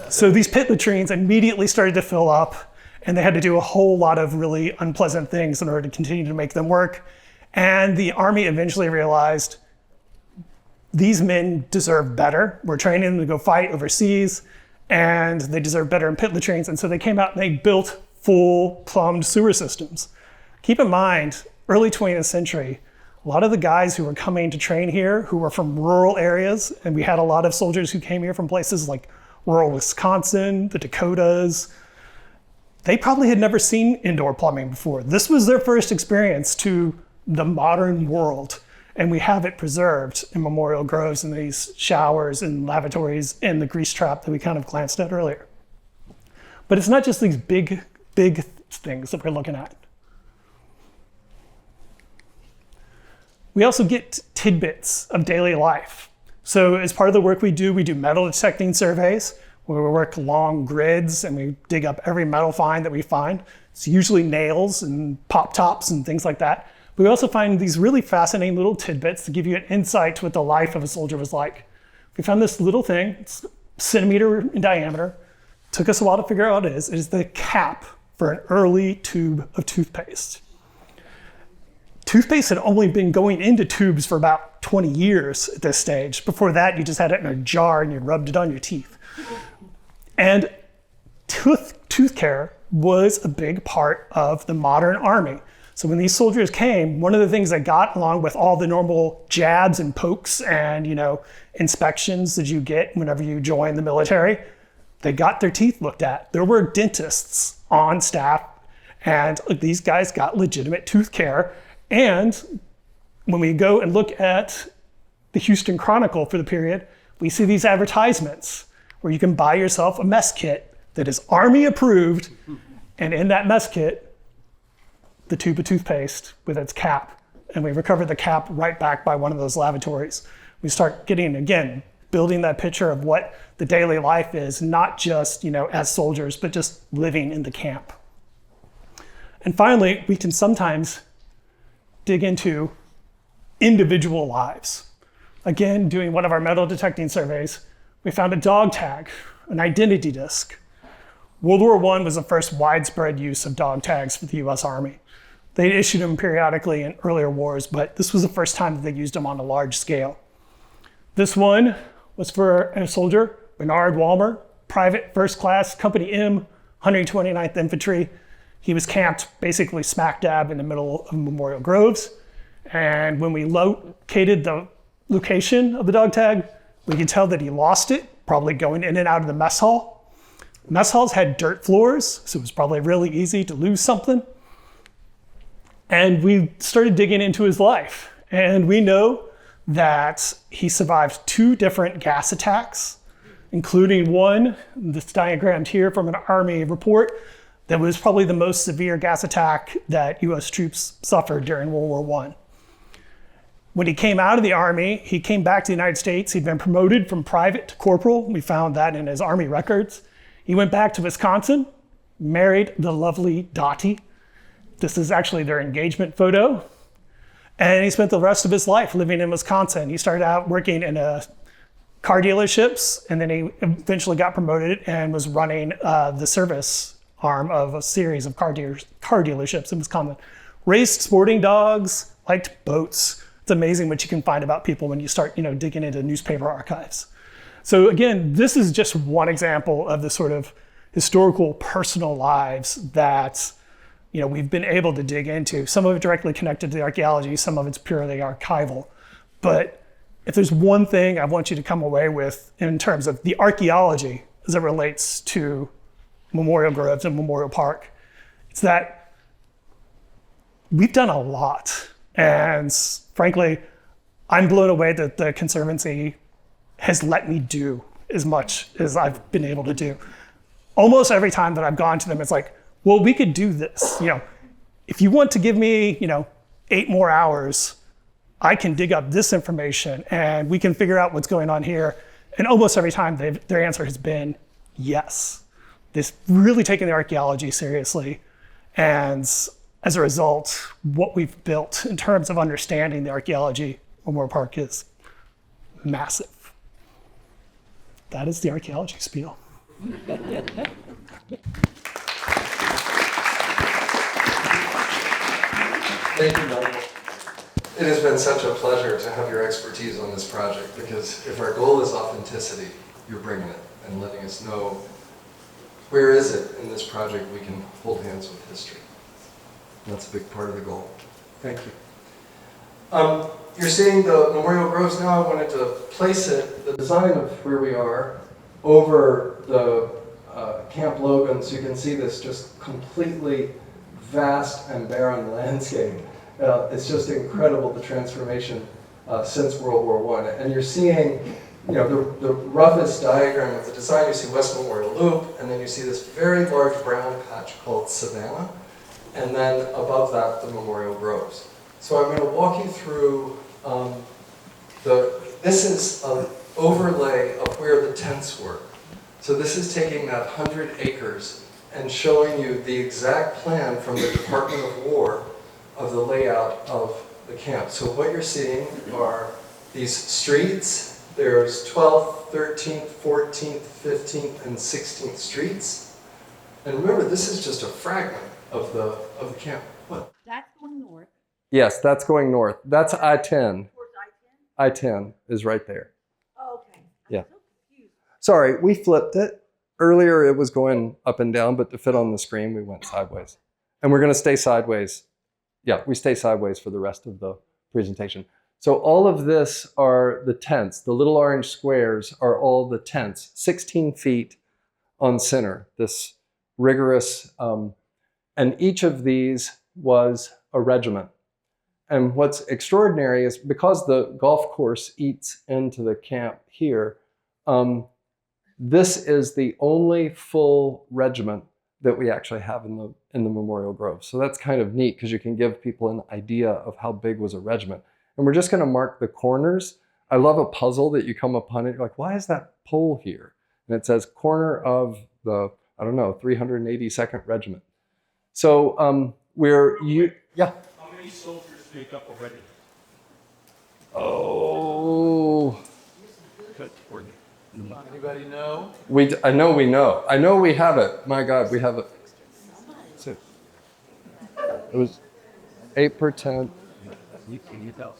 So these pit latrines immediately started to fill up, and they had to do a whole lot of really unpleasant things in order to continue to make them work. And the Army eventually realized these men deserve better. We're training them to go fight overseas, and they deserve better in pit latrines. And so they came out and they built full plumbed sewer systems. Keep in mind, early 20th century, a lot of the guys who were coming to train here, who were from rural areas, and we had a lot of soldiers who came here from places like rural Wisconsin, the Dakotas, they probably had never seen indoor plumbing before. This was their first experience to the modern world. And we have it preserved in memorial groves and these showers and lavatories and the grease trap that we kind of glanced at earlier. But it's not just these big things that we're looking at. We also get tidbits of daily life. So as part of the work we do metal detecting surveys, where we work along grids and we dig up every metal find that we find. It's usually nails and pop tops and things like that. But we also find these really fascinating little tidbits to give you an insight to what the life of a soldier was like. We found this little thing, it's a centimeter in diameter. Took us a while to figure out what it is. It is the cap for an early tube of toothpaste. Toothpaste had only been going into tubes for about 20 years at this stage. Before that, you just had it in a jar and you rubbed it on your teeth. And tooth care was a big part of the modern Army. So when these soldiers came, one of the things they got, along with all the normal jabs and pokes and inspections that you get whenever you join the military, they got their teeth looked at. There were dentists on staff, and these guys got legitimate tooth care. And when we go and look at the Houston Chronicle for the period, we see these advertisements where you can buy yourself a mess kit that is Army approved, and in that mess kit, the tube of toothpaste with its cap. And we recover the cap right back by one of those lavatories. We start getting, again, building that picture of what the daily life is, not just as soldiers, but just living in the camp. And finally, we can sometimes dig into individual lives. Again, doing one of our metal detecting surveys, we found a dog tag, an identity disc. World War I was the first widespread use of dog tags for the US Army. They issued them periodically in earlier wars, but this was the first time that they used them on a large scale. This one was for a soldier, Bernard Walmer, Private First Class, Company M, 129th Infantry. He was camped basically smack dab in the middle of Memorial Groves. And when we located the location of the dog tag, we could tell that he lost it, probably going in and out of the mess hall. Mess halls had dirt floors, so it was probably really easy to lose something. And we started digging into his life. And we know that he survived 2 different gas attacks, including one, that's diagrammed here from an Army report, that was probably the most severe gas attack that US troops suffered during World War I. When he came out of the Army, he came back to the United States. He'd been promoted from private to corporal. We found that in his Army records. He went back to Wisconsin, married the lovely Dottie. This is actually their engagement photo. And he spent the rest of his life living in Wisconsin. He started out working in car dealerships, and then he eventually got promoted and was running the service arm of a series of car dealerships in Wisconsin. Raised sporting dogs, liked boats. It's amazing what you can find about people when you start, digging into newspaper archives. So again, this is just one example of the sort of historical personal lives that we've been able to dig into. Some of it directly connected to the archaeology, some of it's purely archival. But if there's one thing I want you to come away with in terms of the archaeology as it relates to Memorial Groves and Memorial Park, it's that we've done a lot. And frankly, I'm blown away that the Conservancy has let me do as much as I've been able to do. Almost every time that I've gone to them, it's like, well, we could do this. If you want to give me, 8 more hours, I can dig up this information and we can figure out what's going on here. And almost every time their answer has been yes. They've really taken the archaeology seriously. And as a result, what we've built in terms of understanding the archaeology of Memorial Park is massive. That is the archaeology spiel. Thank you, Michael. It has been such a pleasure to have your expertise on this project, because if our goal is authenticity, you're bringing it and letting us know where is it in this project we can hold hands with history. That's a big part of the goal. Thank you. You're seeing the Memorial Groves now. I wanted to place it, the design of where we are, over the Camp Logan, so you can see this just completely vast and barren landscape. It's just incredible, the transformation since World War I. And you're seeing, the roughest diagram of the design. You see West Memorial Loop, and then you see this very large brown patch called Savannah, and then above that, the Memorial Groves. So I'm going to walk you through this is an overlay of where the tents were. So this is taking that 100 acres and showing you the exact plan from the Department of War of the layout of the camp. So what you're seeing are these streets. There's 12th, 13th, 14th, 15th, and 16th streets. And remember, this is just a fragment of the camp. What? That's going north. Yes, that's going north. That's I-10. Towards I-10? I-10 is right there. Oh, okay. Yeah. So confused. Sorry, we flipped it. Earlier it was going up and down, but to fit on the screen, we went sideways. And we're going to stay sideways. Yeah, we stay sideways for the rest of the presentation. So all of this are the tents. The little orange squares are all the tents, 16 feet on center, this rigorous, and each of these was a regiment. And what's extraordinary is because the golf course eats into the camp here, this is the only full regiment that we actually have in the Memorial Grove. So that's kind of neat because you can give people an idea of how big was a regiment. And we're just going to mark the corners. I love a puzzle that you come upon it. You're like, why is that pole here? And it says corner of the, 382nd Regiment. So yeah. How many soldiers make up a regiment? Oh. Good. Anybody know? I know we know. I know we have it. My God, we have it. So, it was 8 per 10. You tell.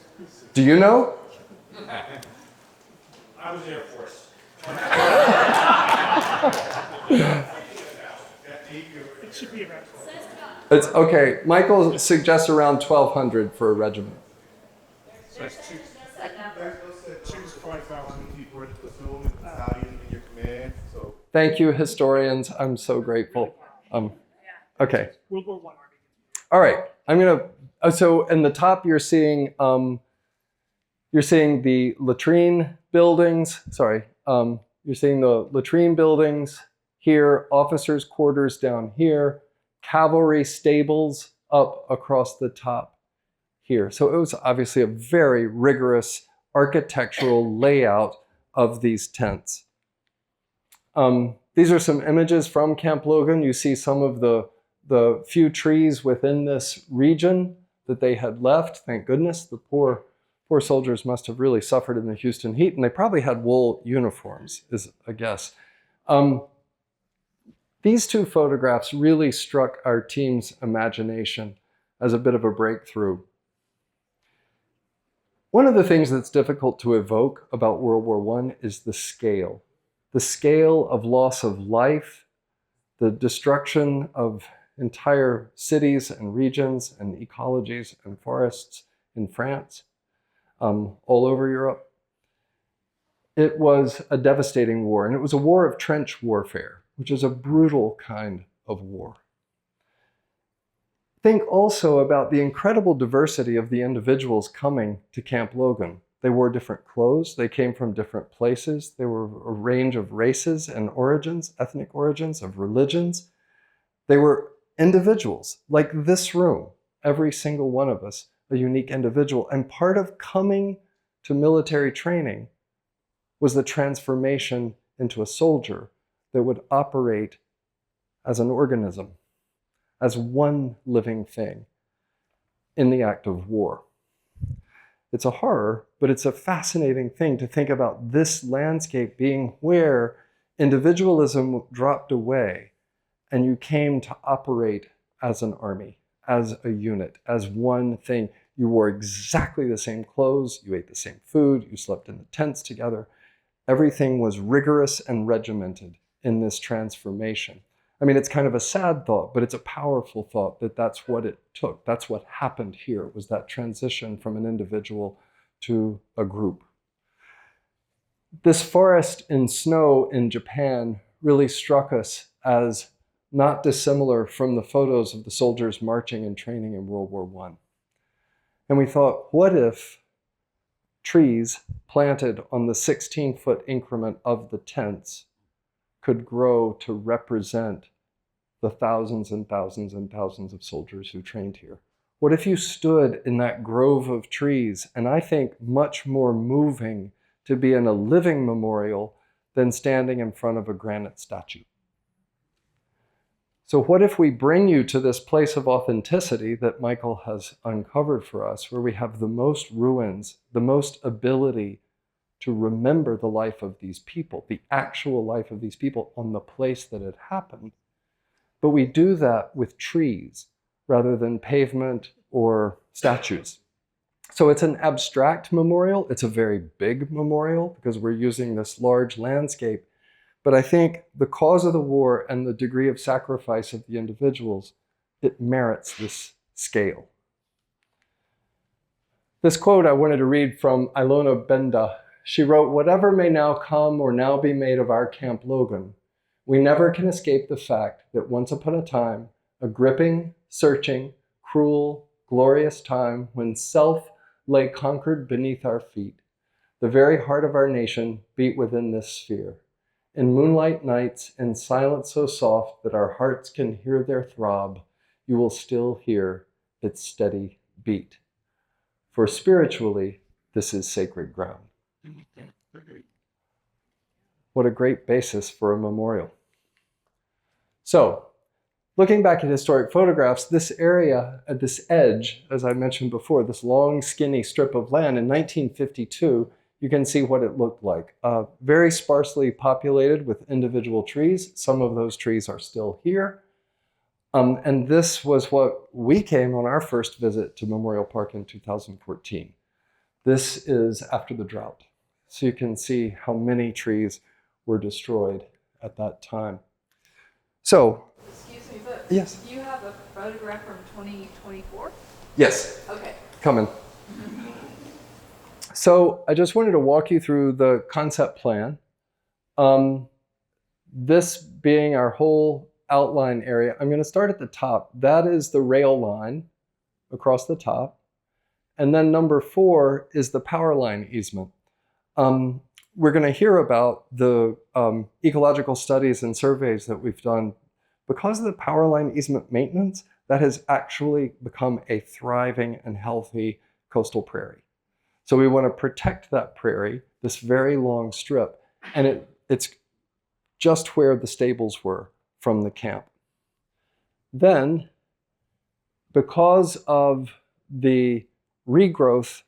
Do you know? I was Air Force. It should be around. It's okay. Michael suggests around 1,200 for a regiment. Choose 5,000 people in the platoon and battalion in your command. So Thank you, historians. I'm so grateful. Okay. World War I Army. All right. I'm gonna. So in the top, you're seeing the latrine buildings. Sorry. You're seeing the latrine buildings here. Officers' quarters down here. Cavalry stables up across the top here. So it was obviously a very rigorous architectural layout of these tents. These are some images from Camp Logan. You see some of the few trees within this region that they had left. Thank goodness. The poor soldiers must have really suffered in the Houston heat, and they probably had wool uniforms, is a guess. These two photographs really struck our team's imagination as a bit of a breakthrough. One of the things that's difficult to evoke about World War I is the scale. The scale of loss of life, the destruction of entire cities and regions and ecologies and forests in France, all over Europe. It was a devastating war, and it was a war of trench warfare, which is a brutal kind of war. Think also about the incredible diversity of the individuals coming to Camp Logan. They wore different clothes, they came from different places, they were a range of races and origins, ethnic origins, of religions. They were individuals, like this room, every single one of us, a unique individual. And part of coming to military training was the transformation into a soldier that would operate as an organism, as one living thing in the act of war. It's a horror, but it's a fascinating thing to think about this landscape being where individualism dropped away and you came to operate as an army, as a unit, as one thing. You wore exactly the same clothes, you ate the same food, you slept in the tents together. Everything was rigorous and regimented in this transformation. I mean, it's kind of a sad thought, but it's a powerful thought that that's what it took. That's what happened here, was that transition from an individual to a group. This forest in snow in Japan really struck us as not dissimilar from the photos of the soldiers marching and training in World War I. And we thought, what if trees planted on the 16-foot increment of the tents could grow to represent the thousands and thousands and thousands of soldiers who trained here? What if you stood in that grove of trees? And I think much more moving to be in a living memorial than standing in front of a granite statue. So what if we bring you to this place of authenticity that Michael has uncovered for us, where we have the most ruins, the most ability to remember the life of these people, the actual life of these people on the place that it happened. But we do that with trees rather than pavement or statues. So it's an abstract memorial. It's a very big memorial because we're using this large landscape. But I think the cause of the war and the degree of sacrifice of the individuals, it merits this scale. This quote I wanted to read from Ilona Benda. She wrote, "Whatever may now come or now be made of our Camp Logan, we never can escape the fact that once upon a time, a gripping, searching, cruel, glorious time when self lay conquered beneath our feet, the very heart of our nation beat within this sphere. In moonlight nights, in silence so soft that our hearts can hear their throb, you will still hear its steady beat. For spiritually, this is sacred ground." What a great basis for a memorial. So, looking back at historic photographs, this area at this edge, as I mentioned before, this long, skinny strip of land in 1952, you can see what it looked like. Very sparsely populated with individual trees. Some of those trees are still here. And this was what we came on our first visit to Memorial Park in 2014. This is after the drought. So you can see how many trees were destroyed at that time. So, Excuse me, but yes, do you have a photograph from 2024? yes, Okay. coming. So I just wanted to walk you through the concept plan. This being our whole outline area, I'm going to start at the top. That is the rail line across the top. And then number 4 is the power line easement. We're going to hear about the ecological studies and surveys that we've done. Because of the power line easement maintenance, that has actually become a thriving and healthy coastal prairie. So we want to protect that prairie, this very long strip, and it's just where the stables were from the camp. Then, because of the regrowth,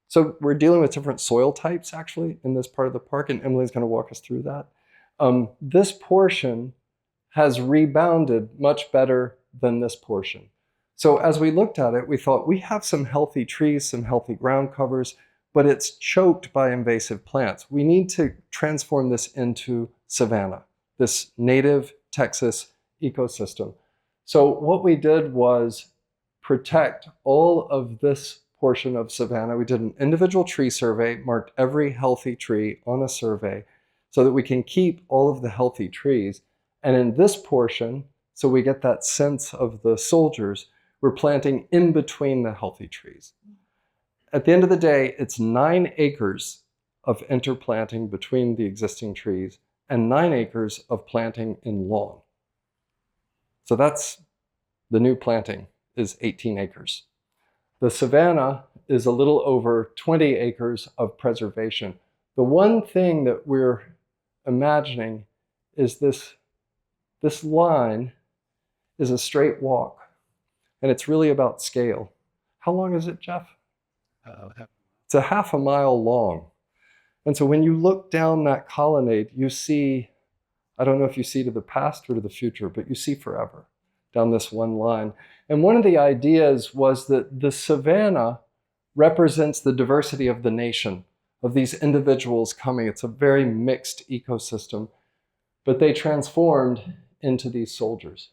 so we're dealing with different soil types actually in this part of the park, and Emily's going to walk us through that. This portion has rebounded much better than this portion. So as we looked at it, we thought we have some healthy trees, some healthy ground covers, but it's choked by invasive plants. We need to transform this into savanna, this native Texas ecosystem. So what we did was protect all of this portion of savanna. We did an individual tree survey, marked every healthy tree on a survey so that we can keep all of the healthy trees. And in this portion, so we get that sense of the soldiers, we're planting in between the healthy trees. At the end of the day, it's 9 acres of interplanting between the existing trees and 9 acres of planting in lawn. So that's the new planting is 18 acres. The savanna is a little over 20 acres of preservation. The one thing that we're imagining is this line is a straight walk, and it's really about scale. How long is it, Jeff? It's a half a mile long. And so when you look down that colonnade, you see, I don't know if you see to the past or to the future, but you see forever down this one line. And one of the ideas was that the savanna represents the diversity of the nation, of these individuals coming. It's a very mixed ecosystem, but they transformed into these soldiers.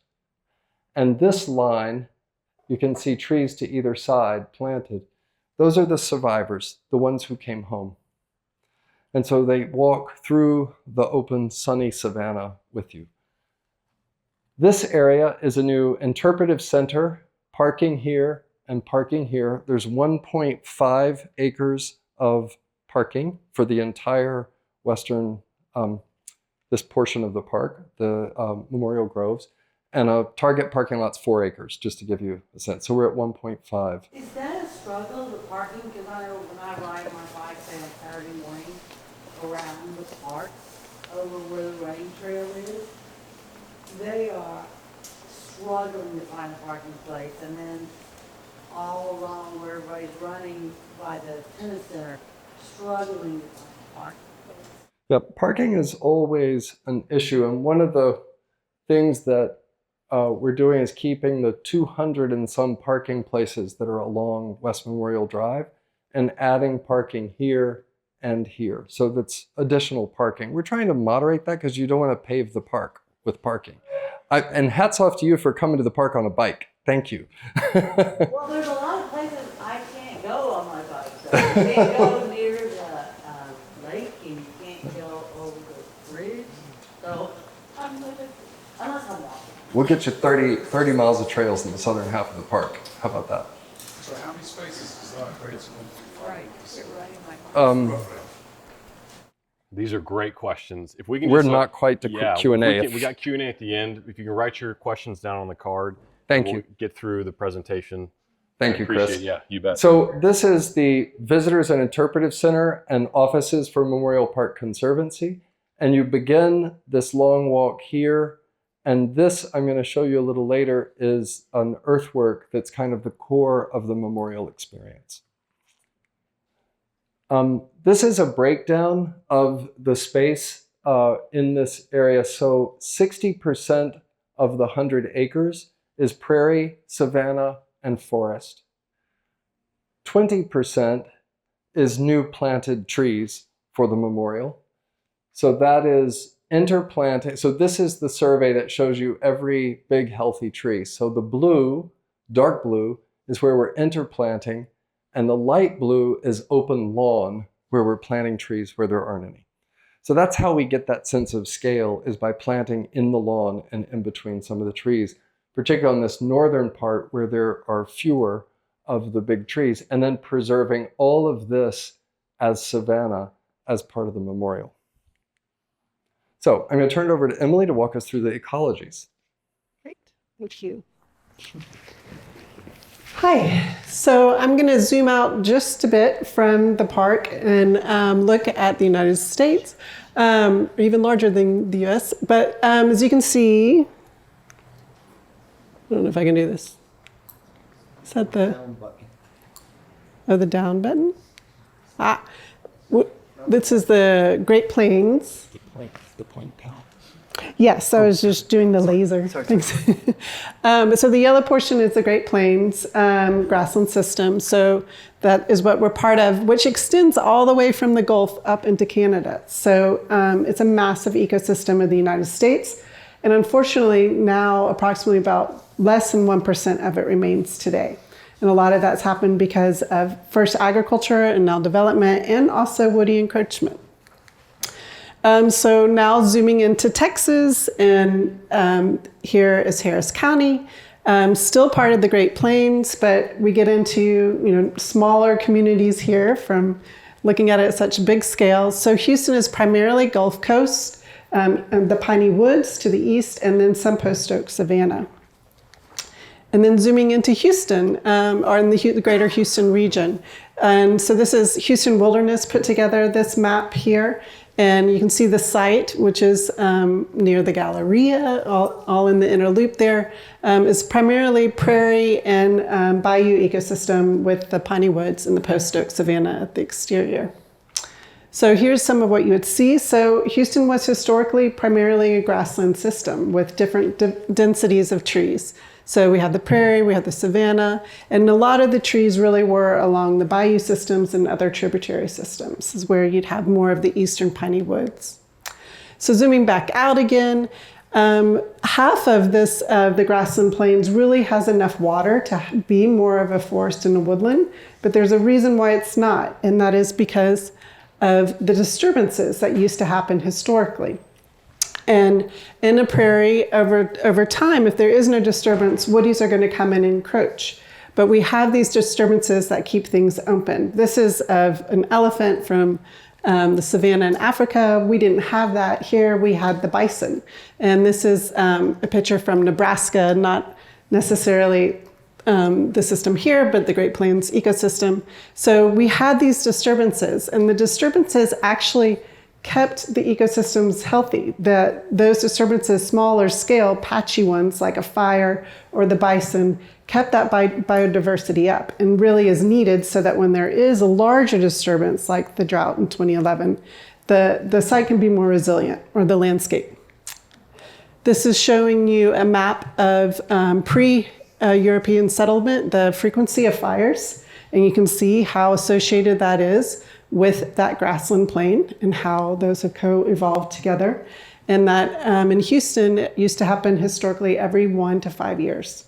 And this line, you can see trees to either side planted. Those are the survivors, the ones who came home. And so they walk through the open, sunny savanna with you. This area is a new interpretive center, parking here and parking here. There's 1.5 acres of parking for the entire western, this portion of the park, the Memorial Groves. And a target parking lot's 4 acres, just to give you a sense. So we're at 1.5. Is that a struggle, the parking? Because I know when I ride my bike, say on Saturday morning, around the park, over where the rain trail is, they are struggling to find a parking place. And then all along where everybody's running by the tennis center, struggling to find a parking place. Yeah, parking is always an issue. And one of the things that we're doing is keeping the 200 and some parking places that are along West Memorial Drive and adding parking here and here. So that's additional parking. We're trying to moderate that because you don't want to pave the park with parking. And hats off to you for coming to the park on a bike. Thank you. Well, there's a lot of places I can't go on my bike. So you can't go near the lake and you can't go over the bridge. So I'm looking, unless I'm walking. We'll get you 30 miles of trails in the southern half of the park. How about that? So how many spaces is that? Right, get right in my car. These are great questions. If we can, We're just, not quite to Q&A. We got Q&A at the end. If you can write your questions down on the card, Thank we'll you. get through the presentation. Thank you, Chris. Appreciate it. Yeah, you bet. So this is the Visitors and Interpretive Center and offices for Memorial Park Conservancy. And you begin this long walk here. And this, I'm going to show you a little later, is an earthwork that's kind of the core of the memorial experience. This is a breakdown of the space in this area. So 60% of the 100 acres is prairie, savanna, and forest. 20% is new planted trees for the memorial. So that is interplanting. So this is the survey that shows you every big healthy tree. So the blue, dark blue, is where we're interplanting, and the light blue is open lawn, where we're planting trees where there aren't any. So that's how we get that sense of scale, is by planting in the lawn and in between some of the trees, particularly on this northern part where there are fewer of the big trees, and then preserving all of this as savanna as part of the memorial. So I'm going to turn it over to Emily to walk us through the ecologies. Great, thank you. Hi, so I'm going to zoom out just a bit from the park and look at the United States, even larger than the US. But as you can see, I don't know if I can do this. Is that the down button? Oh, the down button? This is the Great Plains. The point down. Yes, I was just doing the laser. Thanks. So the yellow portion is the Great Plains grassland system. So that is what we're part of, which extends all the way from the Gulf up into Canada. So it's a massive ecosystem of the United States. And unfortunately, now approximately about less than 1% of it remains today. And a lot of that's happened because of first agriculture and now development, and also woody encroachment. So now zooming into Texas, and here is Harris County, still part of the Great Plains, but we get into smaller communities here from looking at it at such big scale. So Houston is primarily Gulf Coast, and the piney woods to the east, and then some post oak savanna. And then zooming into Houston, or in the greater Houston region. And so this is Houston Wilderness put together this map here. And you can see the site, which is near the Galleria, all in the inner loop there, is primarily prairie and bayou ecosystem with the piney woods and the post oak savanna at the exterior. So here's some of what you would see. So Houston was historically primarily a grassland system with different densities of trees. So we had the prairie, we had the savanna, and a lot of the trees really were along the bayou systems and other tributary systems. This is where you'd have more of the eastern piney woods. So zooming back out again, half of this, the grassland plains really has enough water to be more of a forest and a woodland, but there's a reason why it's not, and that is because of the disturbances that used to happen historically. And in a prairie, over time, if there is no disturbance, woodies are going to come in and encroach. But we have these disturbances that keep things open. This is of an elephant from the savanna in Africa. We didn't have that here. We had the bison. And this is a picture from Nebraska, not necessarily the system here, but the Great Plains ecosystem. So we had these disturbances, and the disturbances actually kept the ecosystems healthy. Those disturbances, smaller scale, patchy ones like a fire or the bison, kept that biodiversity up and really is needed so that when there is a larger disturbance like the drought in 2011, the site can be more resilient, or the landscape. This is showing you a map of pre-European settlement, the frequency of fires, and you can see how associated that is with that grassland plain and how those have co-evolved together. And that in Houston, it used to happen historically every 1 to 5 years.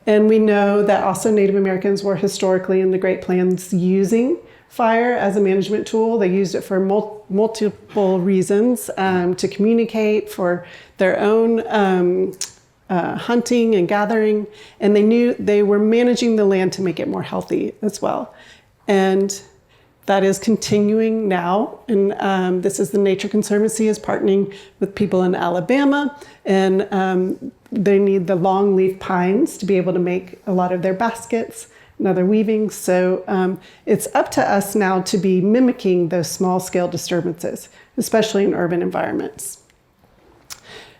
And we know that also Native Americans were historically in the Great Plains using fire as a management tool. They used it for multiple reasons, to communicate, for their own hunting and gathering. And they knew they were managing the land to make it more healthy as well. And that is continuing now. And this is the Nature Conservancy is partnering with people in Alabama. And they need the longleaf pines to be able to make a lot of their baskets and other weavings. So it's up to us now to be mimicking those small scale disturbances, especially in urban environments.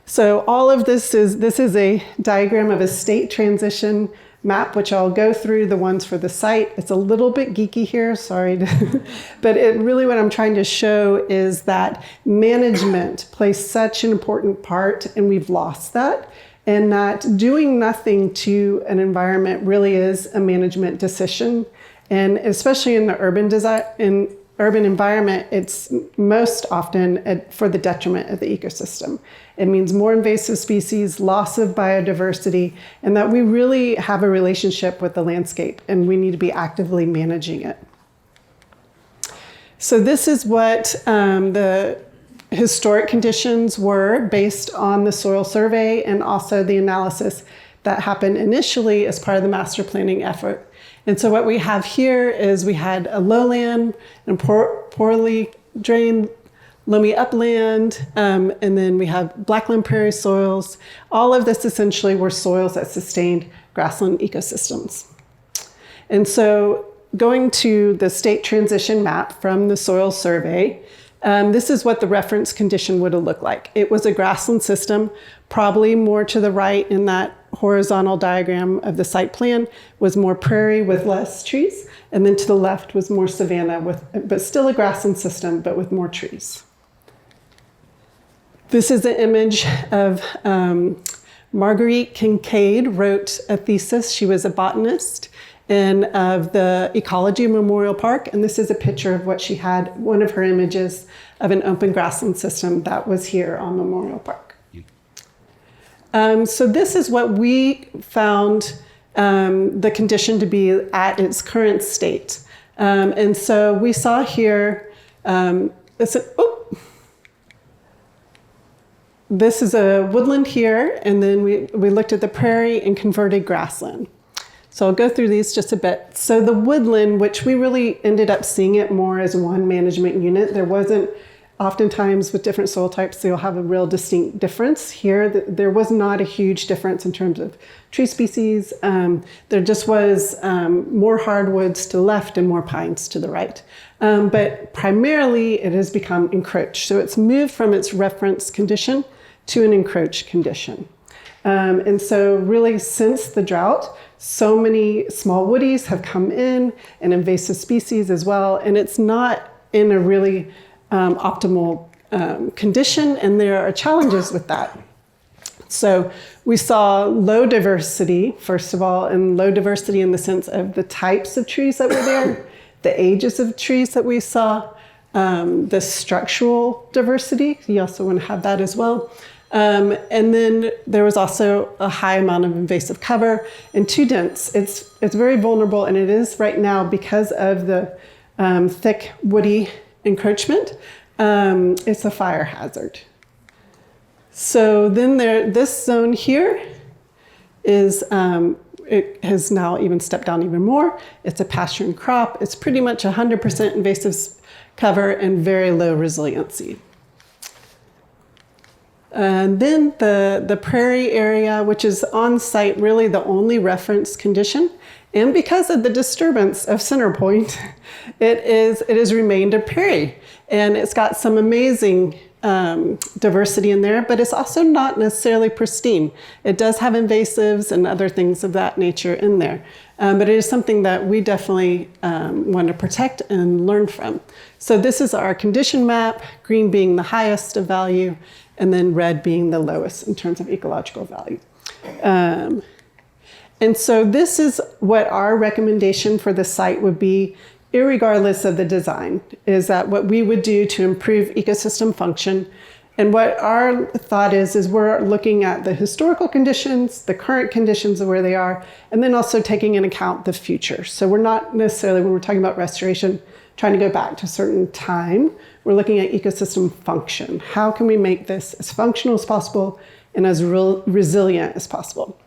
So all of this is a diagram of a state transition map, which I'll go through the ones for the site. It's a little bit geeky here, sorry. But it really, what I'm trying to show is that management plays such an important part, and we've lost that. And that doing nothing to an environment really is a management decision. And especially in the urban design, in urban environment, it's most often for the detriment of the ecosystem. It means more invasive species, loss of biodiversity, and that we really have a relationship with the landscape and we need to be actively managing it. So this is what the historic conditions were based on the soil survey and also the analysis that happened initially as part of the master planning effort. And so what we have here is we had a lowland and poorly drained loamy upland, and then we have blackland prairie soils. All of this essentially were soils that sustained grassland ecosystems. And so going to the state transition map from the soil survey, this is what the reference condition would have looked like. It was a grassland system, probably more to the right in that horizontal diagram of the site plan was more prairie with less trees, and then to the left was more savanna, but still a grassland system, but with more trees. This is an image of Marguerite Kincaid wrote a thesis. She was a botanist and of the Ecology Memorial Park, and this is a picture of what she had, one of her images of an open grassland system that was here on Memorial Park. So this is what we found the condition to be at its current state. And so we saw here, this is a woodland here, and then we looked at the prairie and converted grassland. So I'll go through these just a bit. So the woodland, which we really ended up seeing it more as one management unit, there wasn't, oftentimes with different soil types, you'll have a real distinct difference. Here, there was not a huge difference in terms of tree species. There just was more hardwoods to the left and more pines to the right. But primarily, it has become encroached. So it's moved from its reference condition to an encroached condition. And so really since the drought, so many small woodies have come in and invasive species as well. And it's not in a really optimal condition, and there are challenges with that. So we saw low diversity, first of all, and low diversity in the sense of the types of trees that were there, the ages of trees that we saw, the structural diversity, you also want to have that as well. And then there was also a high amount of invasive cover and too dense. It's very vulnerable, and it is right now because of the thick woody encroachment. It's a fire hazard. So then this zone here is, it has now even stepped down even more. It's a pasture and crop. It's pretty much 100% invasive cover and very low resiliency. And then the prairie area, which is on site, really the only reference condition. And because of the disturbance of Center Point, it has remained a prairie. And it's got some amazing diversity in there, but it's also not necessarily pristine. It does have invasives and other things of that nature in there. But it is something that we definitely want to protect and learn from. So this is our condition map, green being the highest of value, and then red being the lowest in terms of ecological value. And so this is what our recommendation for the site would be, irregardless of the design, is that what we would do to improve ecosystem function. And what our thought is we're looking at the historical conditions, the current conditions of where they are, and then also taking into account the future. So we're not necessarily, when we're talking about restoration, trying to go back to a certain time. We're looking at ecosystem function. How can we make this as functional as possible and as resilient as possible?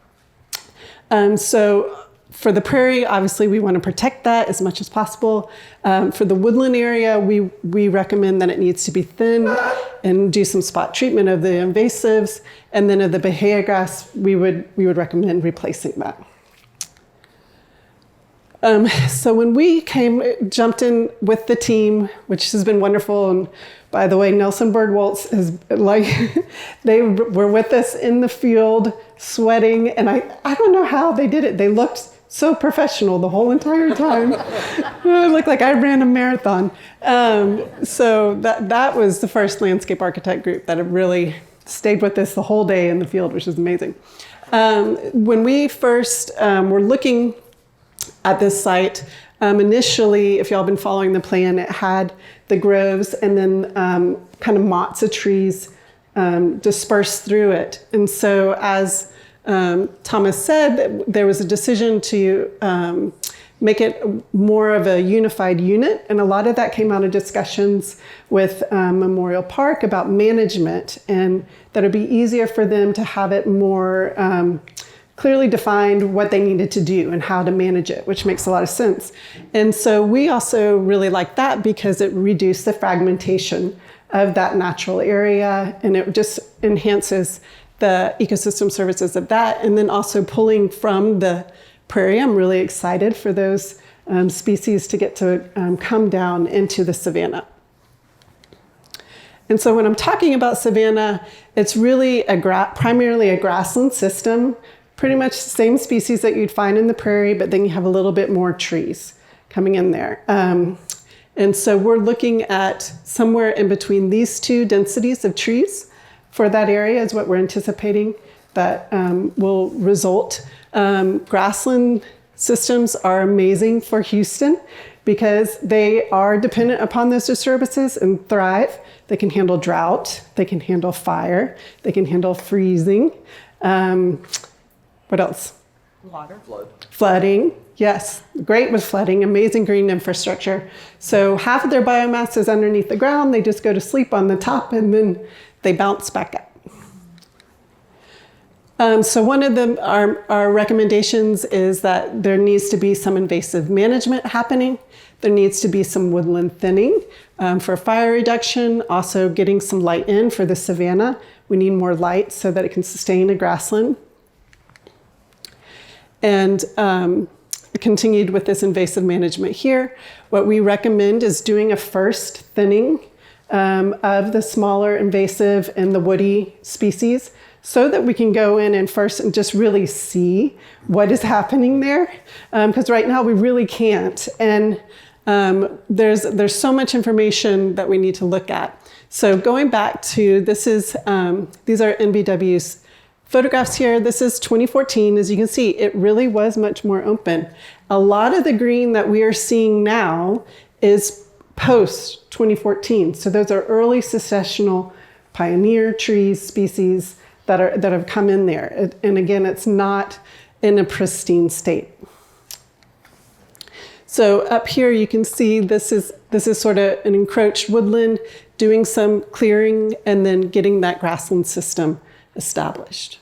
So for the prairie, obviously, we want to protect that as much as possible. For the woodland area, we recommend that it needs to be thin and do some spot treatment of the invasives. And then of the bahia grass, we would recommend replacing that. So when we jumped in with the team, which has been wonderful, and by the way, Nelson Birdwaltz is they were with us in the field sweating, and I don't know how they did it. They looked so professional the whole entire time. It looked like I ran a marathon. So that was the first landscape architect group that have really stayed with us the whole day in the field, which is amazing. When we first were looking at this site, Initially, if y'all been following the plan, it had the groves and then kind of motts of trees dispersed through it. And so as Thomas said, there was a decision to make it more of a unified unit. And a lot of that came out of discussions with Memorial Park about management, and that it'd be easier for them to have it more clearly defined what they needed to do and how to manage it, which makes a lot of sense. And so we also really like that because it reduced the fragmentation of that natural area, and it just enhances the ecosystem services of that. And then also pulling from the prairie, I'm really excited for those species to get to come down into the savanna. And so when I'm talking about savanna, it's really primarily a grassland system, pretty much the same species that you'd find in the prairie, but then you have a little bit more trees coming in there. And so we're looking at somewhere in between these two densities of trees for that area is what we're anticipating that will result. Grassland systems are amazing for Houston because they are dependent upon those disturbances and thrive. They can handle drought, they can handle fire, they can handle freezing. What else? Flooding, yes. Great with flooding, amazing green infrastructure. So half of their biomass is underneath the ground. They just go to sleep on the top and then they bounce back up. So one of our recommendations is that there needs to be some invasive management happening. There needs to be some woodland thinning for fire reduction, also getting some light in for the savanna. We need more light so that it can sustain a grassland. And continued with this invasive management here. What we recommend is doing a first thinning of the smaller invasive and the woody species so that we can go in and first and just really see what is happening there. Because right now we really can't. And there's so much information that we need to look at. So going back to these are NBW's photographs here. This is 2014. As you can see, it really was much more open. A lot of the green that we are seeing now is post 2014. So those are early successional pioneer trees, species that have come in there. And again, it's not in a pristine state. So up here you can see this is sort of an encroached woodland, doing some clearing and then getting that grassland system established.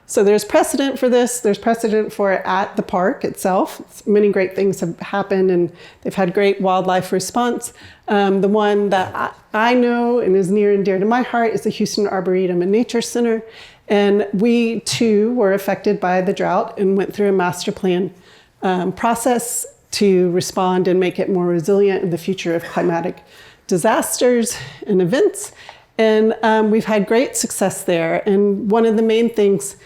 So there's precedent for this. There's precedent for it at the park itself. Many great things have happened and they've had great wildlife response. The one that I know and is near and dear to my heart is the Houston Arboretum and Nature Center. And we too were affected by the drought and went through a master plan process to respond and make it more resilient in the future of climatic disasters and events. And we've had great success there. And one of the main things,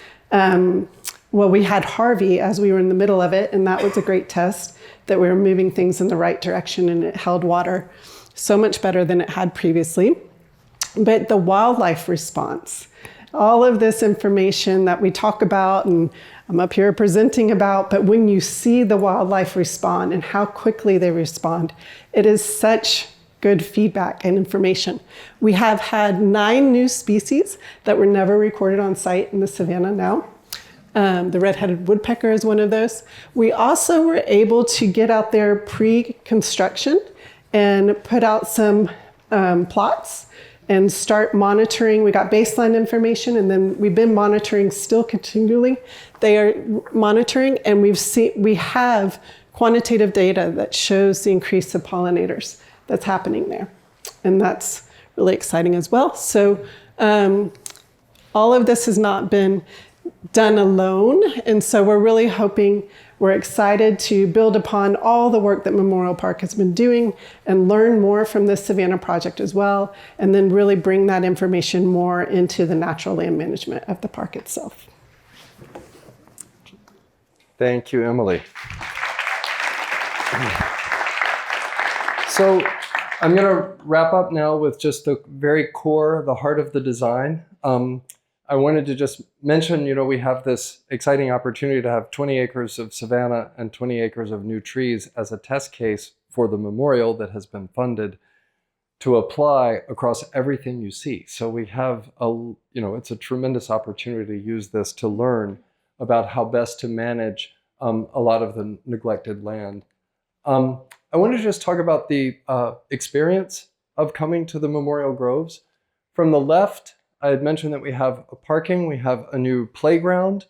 we had Harvey as we were in the middle of it, and that was a great test that we were moving things in the right direction and it held water so much better than it had previously. But the wildlife response, all of this information that we talk about and I'm up here presenting about, but when you see the wildlife respond and how quickly they respond, it is such good feedback and information. We have had 9 new species that were never recorded on site in the savanna now. The red-headed woodpecker is one of those. We also were able to get out there pre-construction and put out some plots and start monitoring. We got baseline information and then we've been monitoring still continually. They are monitoring and we have quantitative data that shows the increase of pollinators that's happening there. And that's really exciting as well. So all of this has not been done alone. And so we're excited to build upon all the work that Memorial Park has been doing and learn more from this Savannah project as well, and then really bring that information more into the natural land management of the park itself. Thank you, Emily. So I'm going to wrap up now with just the very core, the heart of the design. I wanted to just mention, we have this exciting opportunity to have 20 acres of savanna and 20 acres of new trees as a test case for the memorial that has been funded to apply across everything you see. So we have it's a tremendous opportunity to use this to learn about how best to manage a lot of the neglected land. I wanted to just talk about the experience of coming to the Memorial Groves. From the left, I had mentioned that we have parking, we have a new playground,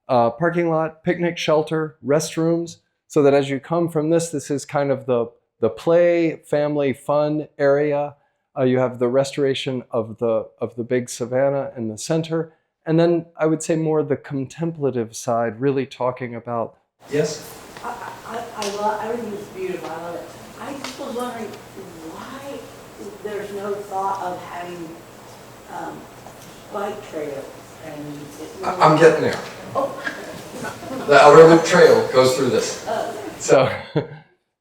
parking lot, picnic shelter, restrooms, so that as you come from this is kind of the play, family, fun area. You have the restoration of the big savanna in the center. And then I would say more the contemplative side, really talking about, yes? I think it's beautiful, I love it. I just was wondering why there's no thought of having bike trails and... I'm getting there. Oh. The outer loop trail goes through this.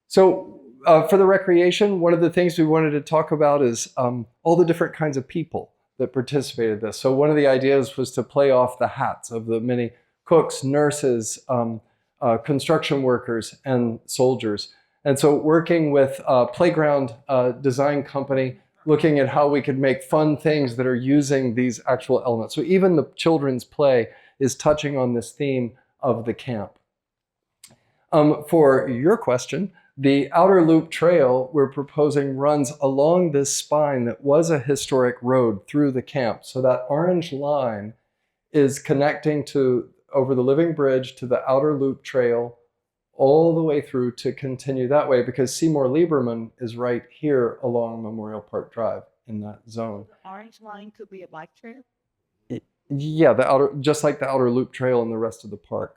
So for the recreation, one of the things we wanted to talk about is all the different kinds of people that participated in this. So one of the ideas was to play off the hats of the many cooks, nurses, construction workers, and soldiers. And so working with a playground design company, looking at how we could make fun things that are using these actual elements. So even the children's play is touching on this theme of the camp. For your question, the outer loop trail we're proposing runs along this spine that was a historic road through the camp. So that orange line is connecting over the living bridge to the outer loop trail all the way through to continue that way, because Seymour Lieberman is right here along Memorial Park Drive in that zone. The orange line could be a bike trail? Yeah, just like the outer loop trail and the rest of the park.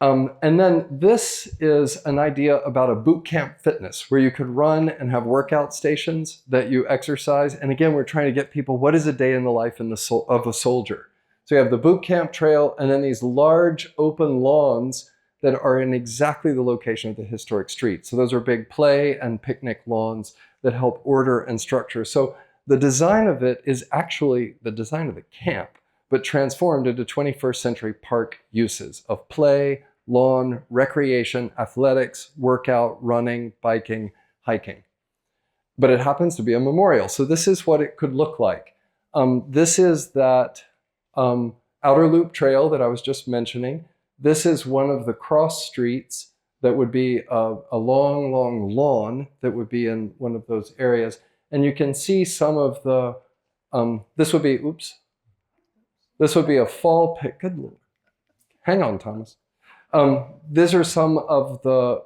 And then this is an idea about a boot camp fitness where you could run and have workout stations that you exercise. And again, we're trying to get people, what is a day in the life of a soldier? So you have the boot camp trail and then these large open lawns that are in exactly the location of the historic street. So those are big play and picnic lawns that help order and structure. So the design of it is actually the design of the camp, but transformed into 21st century park uses of play, lawn, recreation, athletics, workout, running, biking, hiking. But it happens to be a memorial. So this is what it could look like. This is that outer loop trail that I was just mentioning. This is one of the cross streets that would be a long, long lawn that would be in one of those areas. And you can see some of the, this would be a fall pick. Good Lord. Hang on, Thomas. These are some of the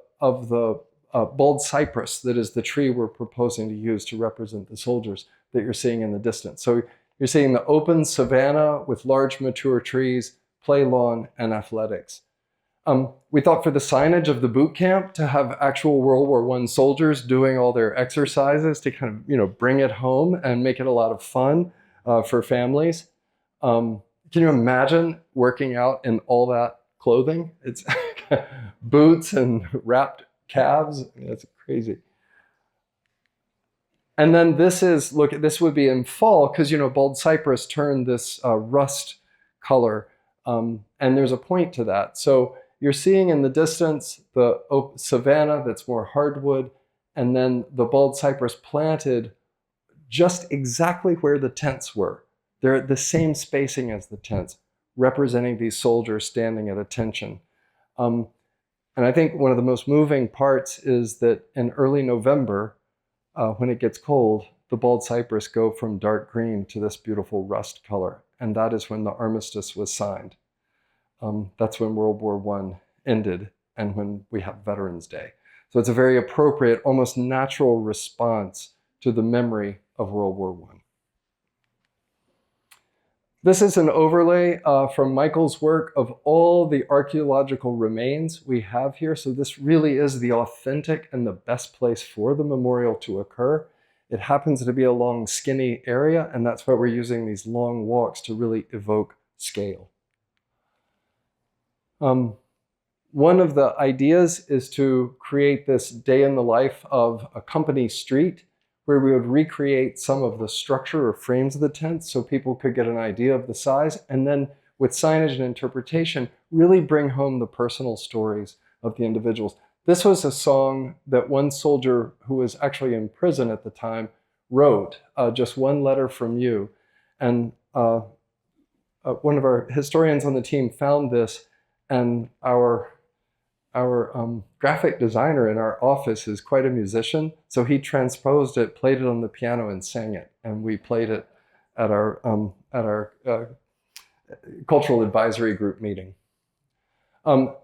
bald cypress that is the tree we're proposing to use to represent the soldiers that you're seeing in the distance. So you're seeing the open savanna with large mature trees, play lawn, and athletics. We thought for the signage of the boot camp to have actual World War I soldiers doing all their exercises to kind of, bring it home and make it a lot of fun for families. Can you imagine working out in all that clothing? It's boots and wrapped calves. It's crazy. And then this would be in fall because, bald cypress turned this rust color. And there's a point to that. So you're seeing in the distance the savanna that's more hardwood, and then the bald cypress planted just exactly where the tents were. They're at the same spacing as the tents, representing these soldiers standing at attention. And I think one of the most moving parts is that in early November, when it gets cold, the bald cypress go from dark green to this beautiful rust color. And that is when the armistice was signed. That's when World War I ended and when we have Veterans Day. So it's a very appropriate, almost natural response to the memory of World War I. This is an overlay from Michael's work of all the archaeological remains we have here. So this really is the authentic and the best place for the memorial to occur. It happens to be a long, skinny area, and that's why we're using these long walks to really evoke scale. One of the ideas is to create this day in the life of a company street where we would recreate some of the structure or frames of the tents so people could get an idea of the size, and then with signage and interpretation, really bring home the personal stories of the individuals. This was a song that one soldier who was actually in prison at the time wrote, Just One Letter From You. And one of our historians on the team found this, and our graphic designer in our office is quite a musician, so he transposed it, played it on the piano, and sang it. And we played it at our cultural advisory group meeting.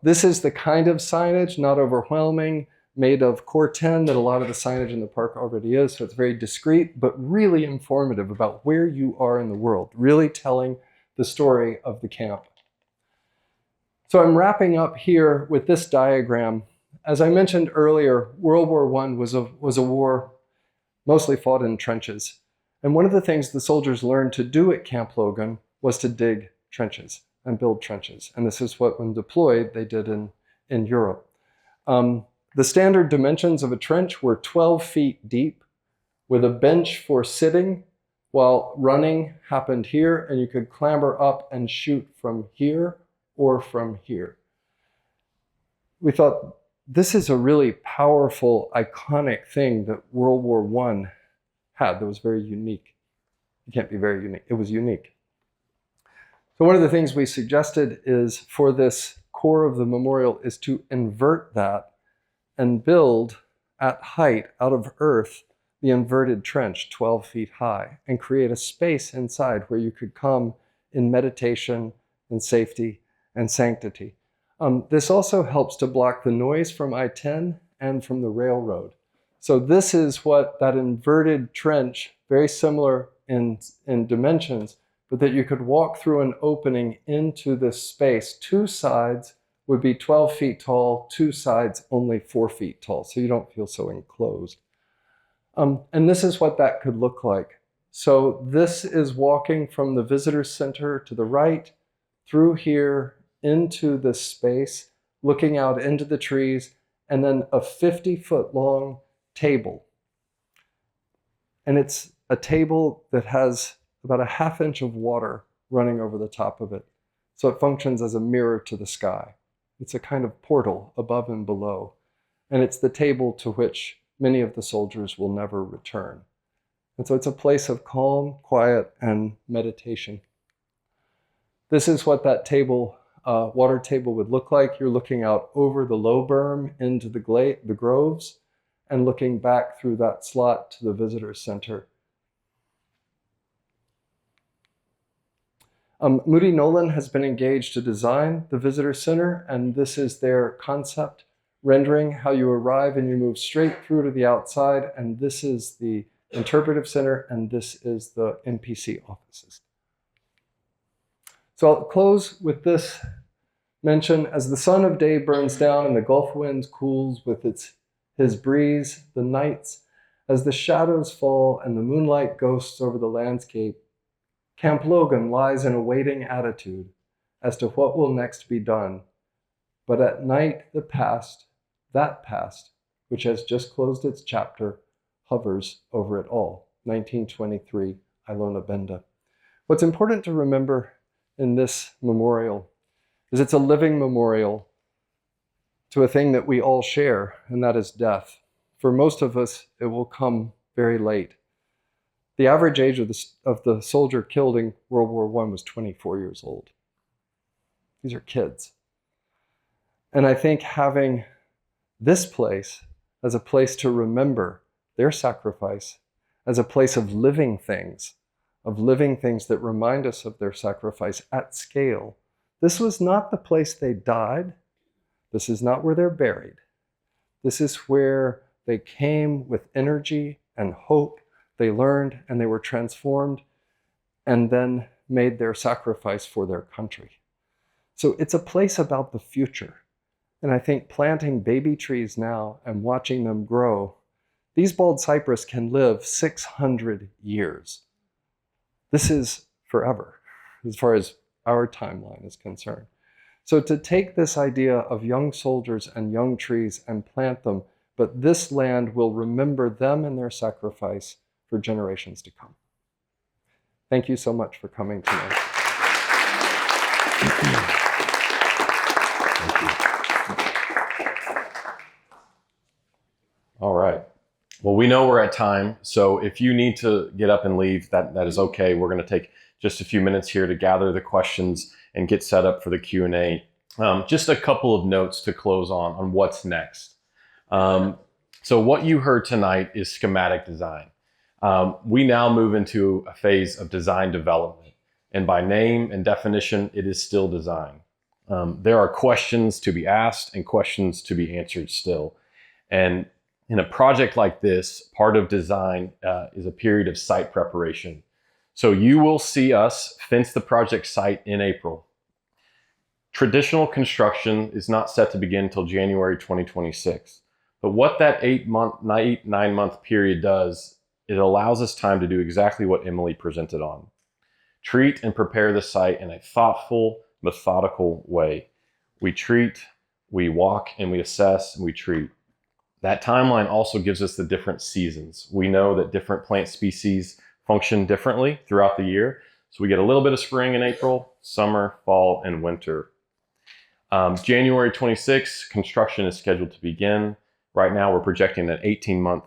This is the kind of signage, not overwhelming, made of core 10 that a lot of the signage in the park already is. So it's very discreet, but really informative about where you are in the world, really telling the story of the camp. So I'm wrapping up here with this diagram. As I mentioned earlier, World War I was a war mostly fought in trenches. And one of the things the soldiers learned to do at Camp Logan was to dig trenches and build trenches. And this is what, when deployed, they did in Europe. The standard dimensions of a trench were 12 feet deep, with a bench for sitting, while running happened here, and you could clamber up and shoot from here or from here. We thought, this is a really powerful, iconic thing that World War I had that was very unique. It can't be very unique, it was unique. So one of the things we suggested is for this core of the memorial is to invert that and build at height, out of earth, the inverted trench 12 feet high, and create a space inside where you could come in meditation and safety and sanctity. This also helps to block the noise from I-10 and from the railroad. So this is what that inverted trench, very similar in dimensions, but that you could walk through an opening into this space. Two sides would be 12 feet tall, two sides only 4 feet tall, so you don't feel so enclosed. And this is what that could look like. So this is walking from the visitor center to the right, through here, into this space, looking out into the trees, and then a 50-foot long table. And it's a table that has about a ½ inch of water running over the top of it. So it functions as a mirror to the sky. It's a kind of portal above and below. And it's the table to which many of the soldiers will never return. And so it's a place of calm, quiet, and meditation. This is what that table, water table would look like. You're looking out over the low berm into the groves and looking back through that slot to the visitor center. Moody Nolan has been engaged to design the visitor center, and this is their concept, rendering how you arrive and you move straight through to the outside, and this is the interpretive center, and this is the NPC offices. So I'll close with this mention: as the sun of day burns down and the gulf winds cools with his breeze, the nights, as the shadows fall and the moonlight ghosts over the landscape, Camp Logan lies in a waiting attitude as to what will next be done. But at night, the past, that past, which has just closed its chapter, hovers over it all. 1923, Ilona Benda. What's important to remember in this memorial is it's a living memorial to a thing that we all share, and that is death. For most of us, it will come very late. The average age of the soldier killed in World War I was 24 years old. These are kids. And I think having this place as a place to remember their sacrifice, as a place of living things that remind us of their sacrifice at scale. This was not the place they died. This is not where they're buried. This is where they came with energy and hope. They learned and they were transformed and then made their sacrifice for their country. So it's a place about the future. And I think planting baby trees now and watching them grow, these bald cypress can live 600 years. This is forever, as far as our timeline is concerned. So to take this idea of young soldiers and young trees and plant them, but this land will remember them and their sacrifice for generations to come. Thank you so much for coming tonight. All right. Well, we know we're at time, so if you need to get up and leave, that is okay. We're going to take just a few minutes here to gather the questions and get set up for the Q&A. Just a couple of notes to close on what's next. So what you heard tonight is schematic design. We now move into a phase of design development, and by name and definition, it is still design. There are questions to be asked and questions to be answered still. And in a project like this, part of design is a period of site preparation. So you will see us fence the project site in April. Traditional construction is not set to begin until January 2026. But what that 9-month period does, it allows us time to do exactly what Emily presented on. Treat and prepare the site in a thoughtful, methodical way. We treat, we walk, and we assess, and we treat. That timeline also gives us the different seasons. We know that different plant species function differently throughout the year. So we get a little bit of spring in April, summer, fall, and winter. January 26, construction is scheduled to begin. Right now, we're projecting an 18-month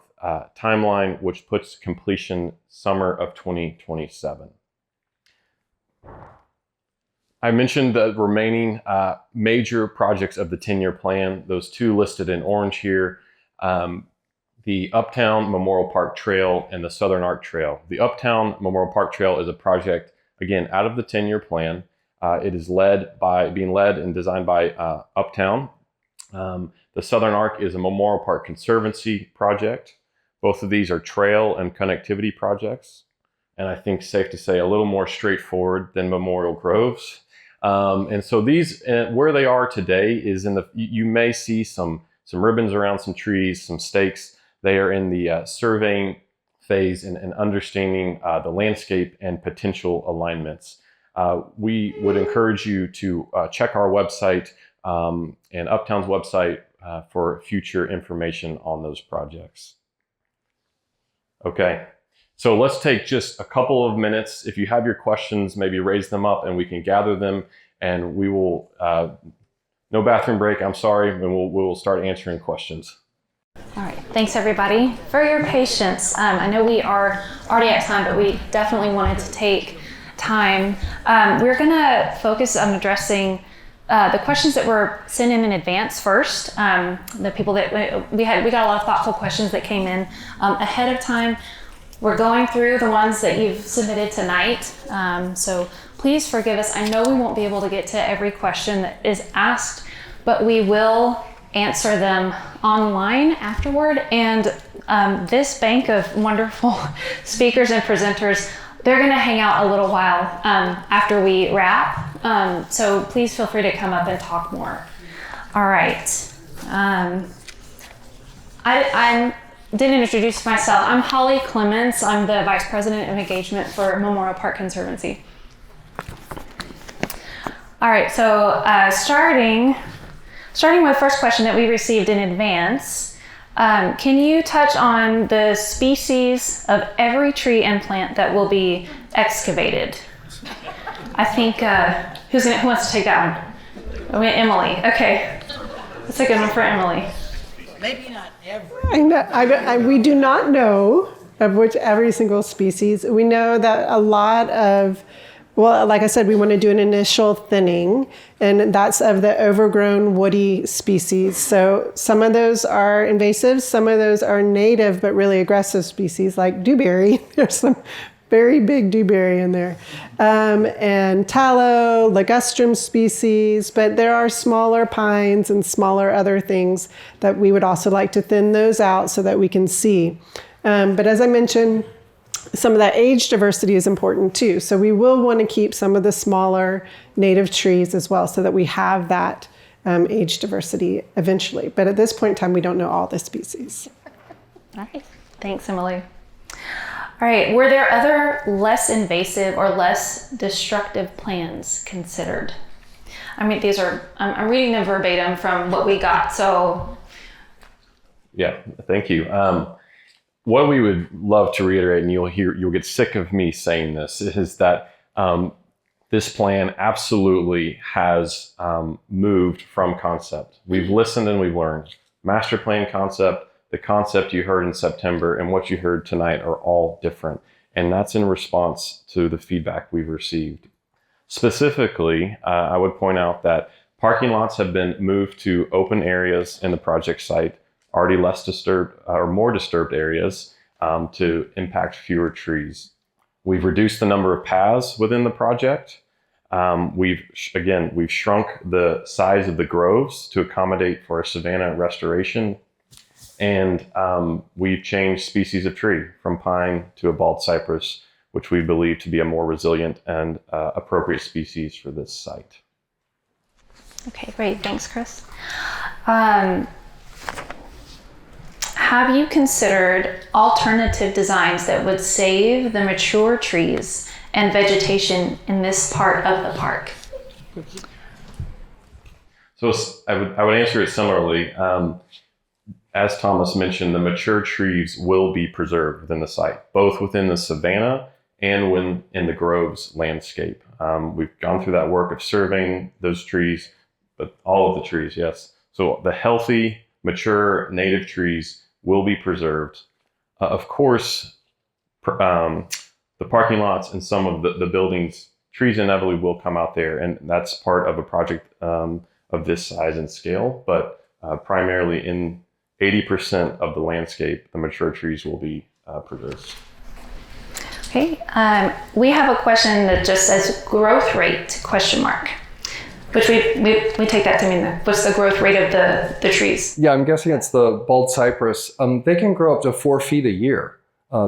timeline, which puts completion summer of 2027. I mentioned the remaining major projects of the 10-year plan, those two listed in orange here. The Uptown Memorial Park Trail and the Southern Arc Trail. The Uptown Memorial Park Trail is a project, again, out of the 10-year plan. It is being led and designed by Uptown. The Southern Arc is a Memorial Park Conservancy project. Both of these are trail and connectivity projects. And I think safe to say a little more straightforward than Memorial Groves. And so these, where they are today is you may see some ribbons around some trees, some stakes. They are in the surveying phase and understanding the landscape and potential alignments. We would encourage you to check our website and Uptown's website for future information on those projects. Okay, so let's take just a couple of minutes. If you have your questions, maybe raise them up and we can gather them, and we will, no bathroom break, I'm sorry, and we'll start answering questions. All right, thanks everybody for your patience. I know we are already at time, but we definitely wanted to take time. We're gonna focus on addressing the questions that were sent in advance first. The people that we got a lot of thoughtful questions that came in ahead of time. We're going through the ones that you've submitted tonight. So please forgive us. I know we won't be able to get to every question that is asked, but we will answer them online afterward. And this bank of wonderful speakers and presenters, they're gonna hang out a little while after we wrap. So please feel free to come up and talk more. All right. I didn't introduce myself. I'm Holly Clements. I'm the Vice President of Engagement for Memorial Park Conservancy. All right, so starting with the first question that we received in advance, can you touch on the species of every tree and plant that will be excavated? I think, who wants to take that one? Oh, Emily, okay. That's a good one for Emily. Maybe not every. We do not know of which every single species. We know that a lot of, well, like I said, we want to do an initial thinning, and that's of the overgrown woody species. So some of those are invasive, some of those are native but really aggressive species like dewberry. There's some very big dewberry in there. And tallow, ligustrum species, but there are smaller pines and smaller other things that we would also like to thin those out so that we can see. But as I mentioned, some of that age diversity is important too. So we will want to keep some of the smaller native trees as well so that we have that age diversity eventually. But at this point in time, we don't know all the species. All right, thanks, Emily. All right, were there other less invasive or less destructive plans considered? I mean, these are, I'm reading them verbatim from what we got. So Yeah, thank you. What we would love to reiterate, and you'll get sick of me saying this, is that this plan absolutely has moved from concept. We've listened and we've learned. Master plan concept, the concept you heard in September, and what you heard tonight are all different. And that's in response to the feedback we've received. Specifically, I would point out that parking lots have been moved to open areas in the project site, already less disturbed or more disturbed areas to impact fewer trees. We've reduced the number of paths within the project. We've shrunk the size of the groves to accommodate for a savanna restoration. And we've changed species of tree from pine to a bald cypress, which we believe to be a more resilient and appropriate species for this site. Okay, great. Thanks, Chris. Have you considered alternative designs that would save the mature trees and vegetation in this part of the park? So I would answer it similarly. As Thomas mentioned, the mature trees will be preserved within the site, both within the savanna and in the groves landscape. We've gone through that work of surveying those trees, but all of the trees, yes. So the healthy, mature, native trees will be preserved. Of course, the parking lots and some of the buildings, trees inevitably will come out there, and that's part of a project of this size and scale, but primarily in 80% of the landscape, the mature trees will be preserved. Okay, we have a question that just says growth rate, question mark, which we take that to mean that what's the growth rate of the trees? Yeah, I'm guessing it's the bald cypress. They can grow up to 4 feet a year.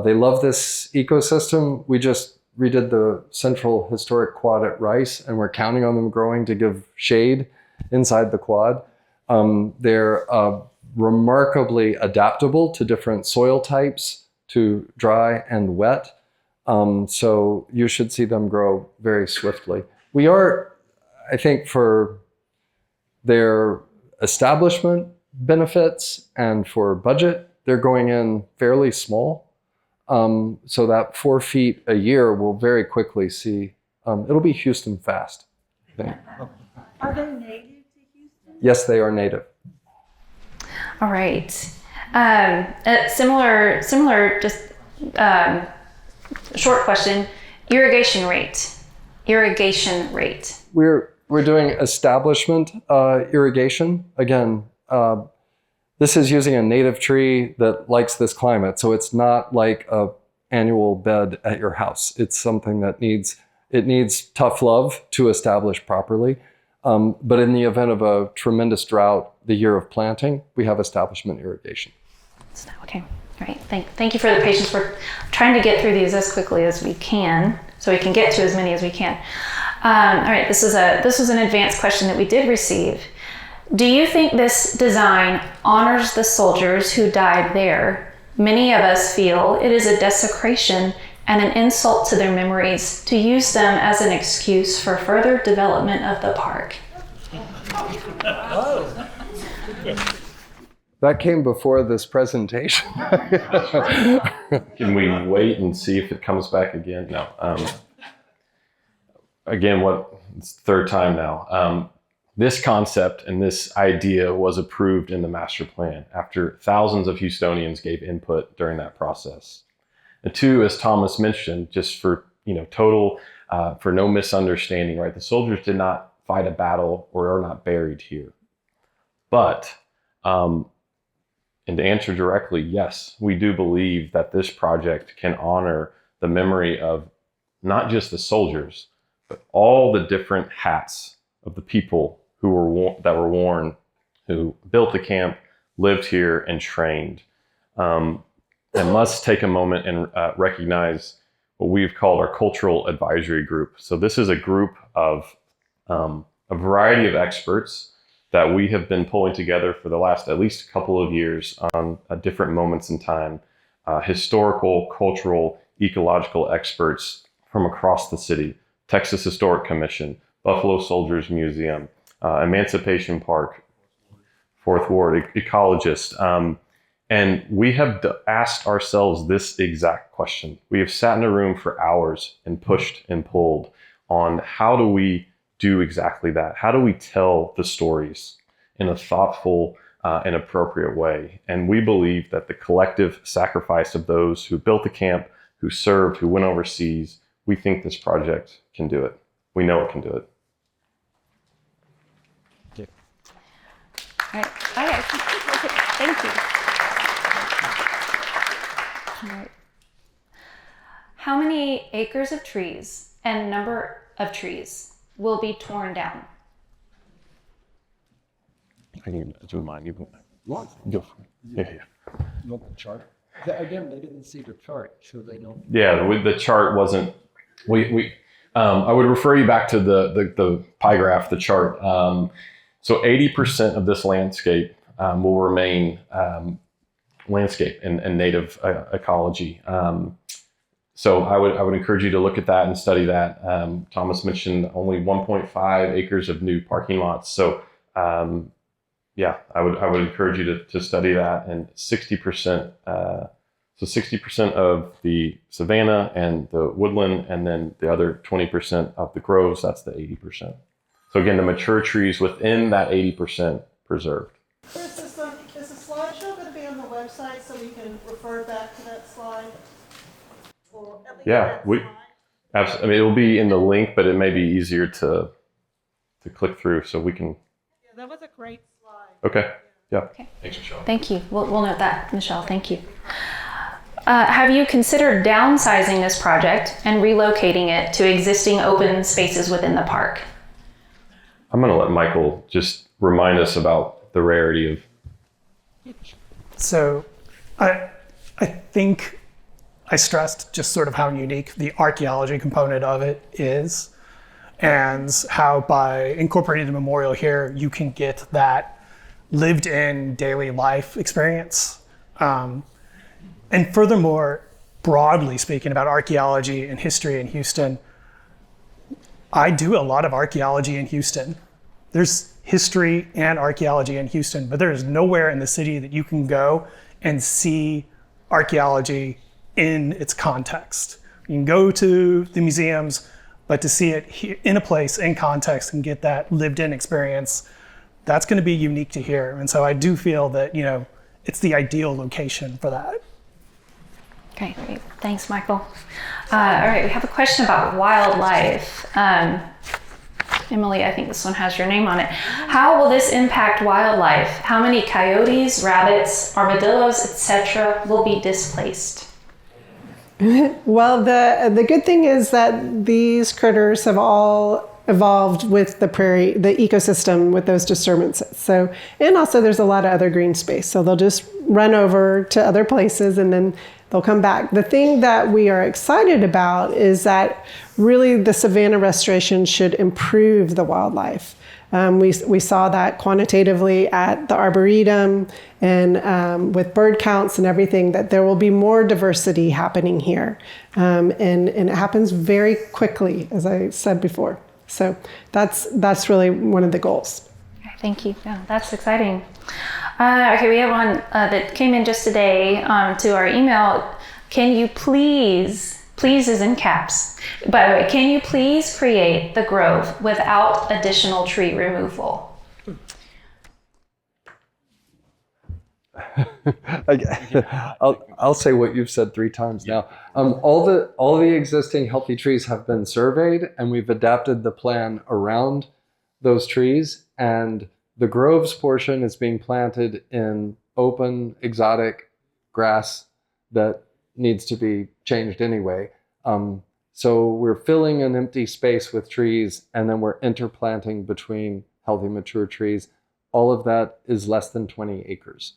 They love this ecosystem. We just redid the Central Historic Quad at Rice, and we're counting on them growing to give shade inside the quad. They're remarkably adaptable to different soil types, to dry and wet. So you should see them grow very swiftly. We are, I think, for their establishment benefits and for budget, they're going in fairly small. So that 4 feet a year will very quickly see, it'll be Houston fast, I think. Are they native to Houston? Yes, they are native. All right. Similar, just short question, irrigation rate. We're doing establishment irrigation. Again, this is using a native tree that likes this climate. So it's not like a annual bed at your house. It's something that needs tough love to establish properly. But in the event of a tremendous drought, the year of planting, we have establishment irrigation. Okay, all right. Thank you for the patience. We're trying to get through these as quickly as we can, so we can get to as many as we can. All right, this was an advanced question that we did receive. Do you think this design honors the soldiers who died there? Many of us feel it is a desecration and an insult to their memories to use them as an excuse for further development of the park. That came before this presentation. Can we wait and see if it comes back again? No. Again, it's the third time now. This concept and this idea was approved in the master plan after thousands of Houstonians gave input during that process. And two, as Thomas mentioned, just for total, for no misunderstanding, right? The soldiers did not fight a battle or are not buried here. But, and to answer directly, yes, we do believe that this project can honor the memory of not just the soldiers, but all the different hats of the people that were worn, who built the camp, lived here, and trained. And let's take a moment and recognize what we've called our cultural advisory group. So this is a group of a variety of experts that we have been pulling together for the last at least a couple of years on different moments in time. Historical, cultural, ecological experts from across the city, Texas Historic Commission, Buffalo Soldiers Museum, Emancipation Park, Fourth Ward, ecologists. And we have asked ourselves this exact question. We have sat in a room for hours and pushed and pulled on how do we do exactly that? How do we tell the stories in a thoughtful and appropriate way? And we believe that the collective sacrifice of those who built the camp, who served, who went overseas, we think this project can do it. We know it can do it. All right. Okay. Thank you. All right. How many acres of trees and number of trees will be torn down? I can do mine. You What? go for it. Yeah. You want the chart? Again, they didn't see the chart, so they don't. Yeah, the chart wasn't. I would refer you back to the pie graph, the chart. So 80% of this landscape will remain landscape and native ecology. So I would encourage you to look at that and study that. Thomas mentioned only 1.5 acres of new parking lots. So yeah, I would encourage you to study that. And 60%. So 60% of the savanna and the woodland, and then the other 20% of the groves, that's the 80%. So again, the mature trees within that 80% preserved. Chris, is the slideshow going to be on the website so we can refer back to that slide? Or at least Yeah, that slide? absolutely. I mean, it will be in the link, but it may be easier to click through so we can. Yeah, that was a great slide. Okay. Yeah. Okay. Thanks, Michelle. Thank you. We'll note that, Michelle. Thank you. Have you considered downsizing this project and relocating it to existing open spaces within the park? I'm going to let Michael just remind us about the rarity of. So I think I stressed just sort of how unique the archaeology component of it is, and how by incorporating the memorial here, you can get that lived in daily life experience. And furthermore, broadly speaking about archaeology and history in Houston, I do a lot of archaeology in Houston. There's history and archaeology in Houston, but there is nowhere in the city that you can go and see archaeology in its context. You can go to the museums, but to see it in a place, in context, and get that lived in experience, that's going to be unique to here. And so I do feel that, it's the ideal location for that. Okay, great. Thanks, Michael. All right, we have a question about wildlife. Emily, I think this one has your name on it. How will this impact wildlife? How many coyotes, rabbits, armadillos, etc. will be displaced? Well, the good thing is that these critters have all evolved with the prairie, the ecosystem with those disturbances. So, and also there's a lot of other green space. So they'll just run over to other places and then they'll come back. The thing that we are excited about is that really the savanna restoration should improve the wildlife. We saw that quantitatively at the Arboretum and with bird counts and everything, that there will be more diversity happening here. And it happens very quickly, as I said before. So that's really one of the goals. Okay, thank you. Yeah, that's exciting. Okay, we have one that came in just today to our email. Can you please is in caps, by the way, can you please create the grove without additional tree removal? I'll say what you've said 3 times now. All the existing healthy trees have been surveyed, and we've adapted the plan around those trees. And the groves portion is being planted in open, exotic grass that needs to be changed anyway. So we're filling an empty space with trees, and then we're interplanting between healthy, mature trees. All of that is less than 20 acres.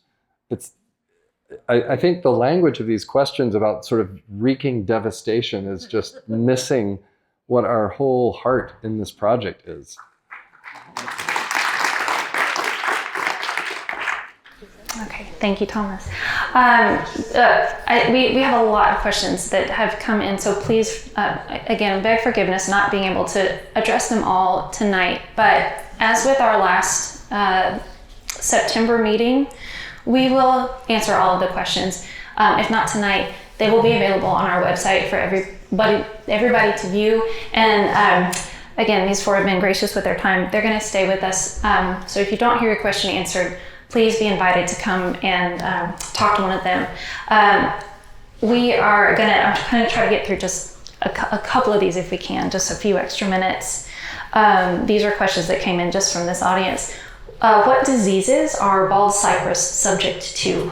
I think the language of these questions about sort of wreaking devastation is just missing what our whole heart in this project is. Okay, thank you, Thomas. We have a lot of questions that have come in, so please, again, beg forgiveness not being able to address them all tonight. But as with our last September meeting, we will answer all of the questions. If not tonight, they will be available on our website for everybody to view. And again, these four have been gracious with their time. They're going to stay with us. So if you don't hear your question answered, please be invited to come and talk to one of them. I'm going to try to get through just a couple of these if we can, just a few extra minutes. These are questions that came in just from this audience. What diseases are bald cypress subject to?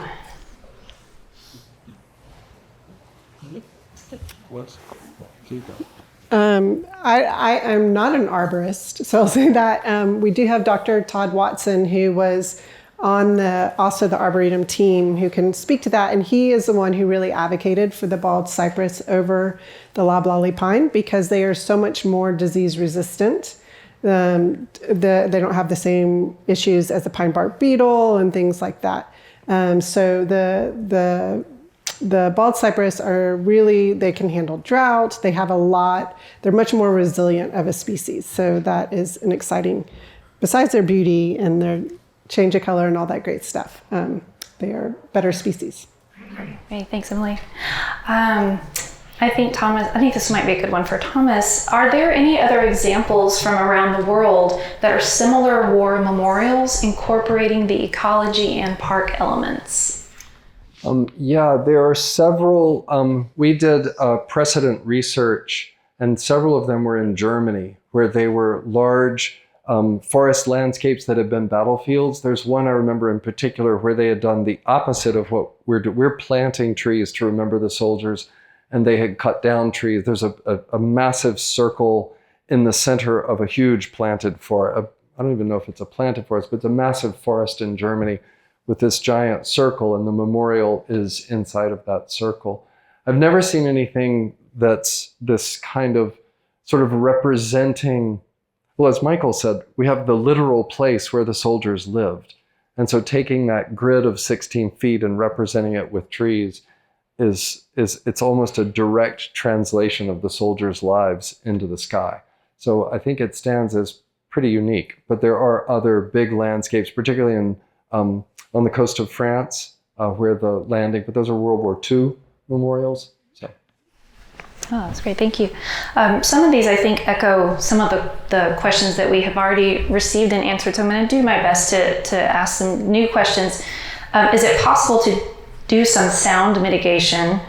I'm not an arborist, so I'll say that. We do have Dr. Todd Watson, who was on also the Arboretum team, who can speak to that, and he is the one who really advocated for the bald cypress over the loblolly pine because they are so much more disease resistant. They don't have the same issues as the pine bark beetle and things like that. So the bald cypress are really, they can handle drought. They have they're much more resilient of a species. So that is an exciting, besides their beauty and their change of color and all that great stuff, they are better species. Great, thanks, Emily. I think this might be a good one for Thomas. Are there any other examples from around the world that are similar war memorials incorporating the ecology and park elements? Yeah, there are several. We did precedent research, and several of them were in Germany, where they were large forest landscapes that had been battlefields. There's one I remember in particular where they had done the opposite of what we're planting trees to remember the soldiers, and they had cut down trees. There's a massive circle in the center of a huge planted forest. I don't even know if it's a planted forest, but it's a massive forest in Germany with this giant circle, and the memorial is inside of that circle. I've never seen anything that's this kind of sort of representing, well, as Michael said, we have the literal place where the soldiers lived. And so taking that grid of 16 feet and representing it with trees it's almost a direct translation of the soldiers' lives into the sky. So I think it stands as pretty unique, but there are other big landscapes, particularly on the coast of France, where the landing, but those are World War II memorials. So. Oh, that's great, thank you. Some of these I think echo some of the questions that we have already received and answered, so I'm going to do my best to ask some new questions. Is it possible to do some sound mitigation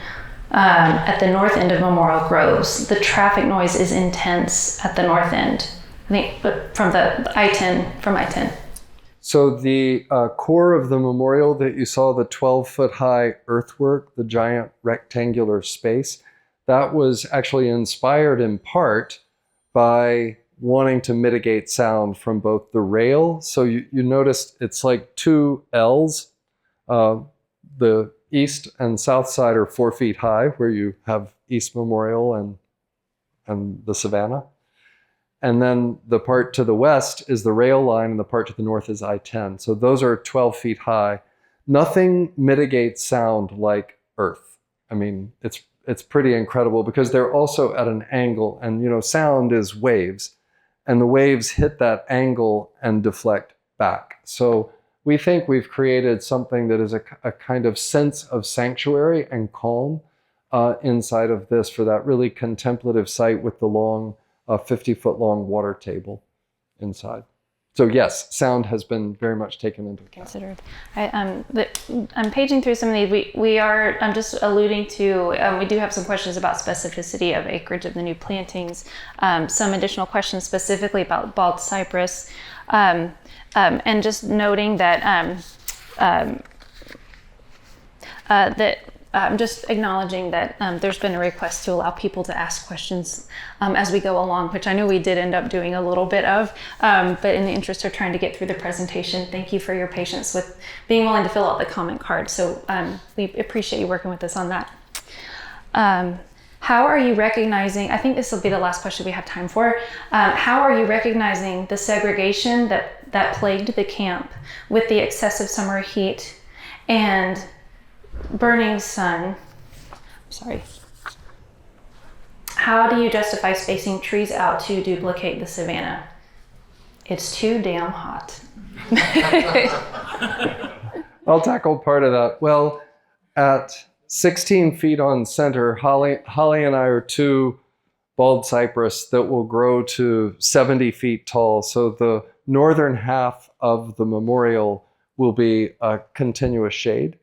at the north end of Memorial Groves? The traffic noise is intense at the north end, I think, but from I-10. So the core of the memorial that you saw, the 12-foot high earthwork, the giant rectangular space, that was actually inspired in part by wanting to mitigate sound from both the rail. So you noticed it's like two L's. The east and south side are 4 feet high, where you have East Memorial and the Savannah. And then the part to the west is the rail line, and the part to the north is I-10. So those are 12 feet high. Nothing mitigates sound like earth. I mean, it's pretty incredible because they're also at an angle, and sound is waves, and the waves hit that angle and deflect back. So we think we've created something that is a kind of sense of sanctuary and calm inside of this for that really contemplative site with the long 50-foot long water table inside. So yes, sound has been very much taken into account. Considered. I'm paging through some of these. I'm just alluding to, we do have some questions about specificity of acreage of the new plantings, some additional questions specifically about bald cypress, and just noting that I'm just acknowledging that there's been a request to allow people to ask questions as we go along, which I know we did end up doing a little bit of, but in the interest of trying to get through the presentation, thank you for your patience with being willing to fill out the comment card. So we appreciate you working with us on that. How are you recognizing, I think this will be the last question we have time for, how are you recognizing the segregation that plagued the camp with the excessive summer heat and burning sun? Sorry. How do you justify spacing trees out to duplicate the savanna? It's too damn hot. I'll tackle part of that. Well, at 16 feet on center, Holly and I are two bald cypress that will grow to 70 feet tall. So the northern half of the memorial will be a continuous shade,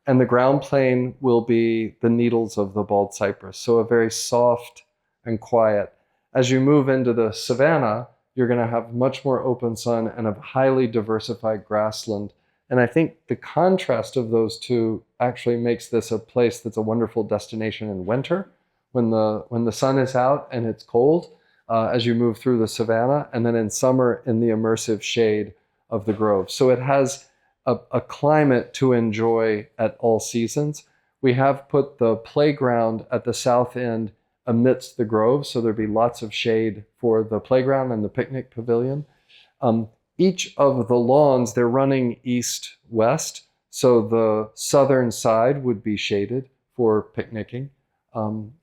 and the ground plane will be the needles of the bald cypress. So a very soft and quiet. As you move into the savanna, you're going to have much more open sun and a highly diversified grassland. And I think the contrast of those two actually makes this a place that's a wonderful destination in winter, when the sun is out and it's cold, as you move through the savanna, and then in summer in the immersive shade of the grove. So it has a climate to enjoy at all seasons. We have put the playground at the south end amidst the grove, so there'll be lots of shade for the playground and the picnic pavilion. Each of the lawns, they're running east-west, so the southern side would be shaded for picnicking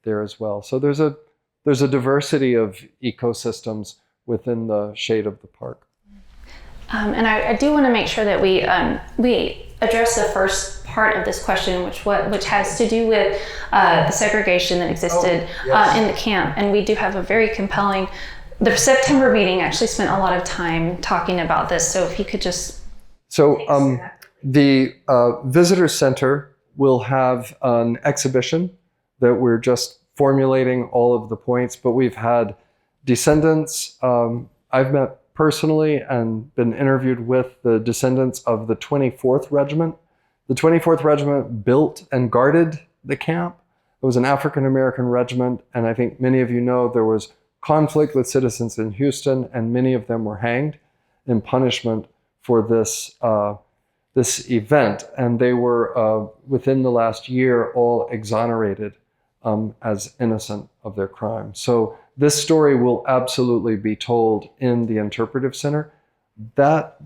there as well. So there's a diversity of ecosystems within the shade of the park. And I do want to make sure that we address the first part of this question, which has to do with the segregation that existed in the camp. And we do have a very compelling. The September meeting actually spent a lot of time talking about this. So if you could just. So the visitor center will have an exhibition that we're just formulating all of the points, but we've had descendants. I've met personally and been interviewed with the descendants of the 24th Regiment. The 24th Regiment built and guarded the camp. It was an African-American regiment, and I think many of you know there was conflict with citizens in Houston, and many of them were hanged in punishment for this event. And they were, within the last year, all exonerated as innocent of their crime. So this story will absolutely be told in the interpretive center. That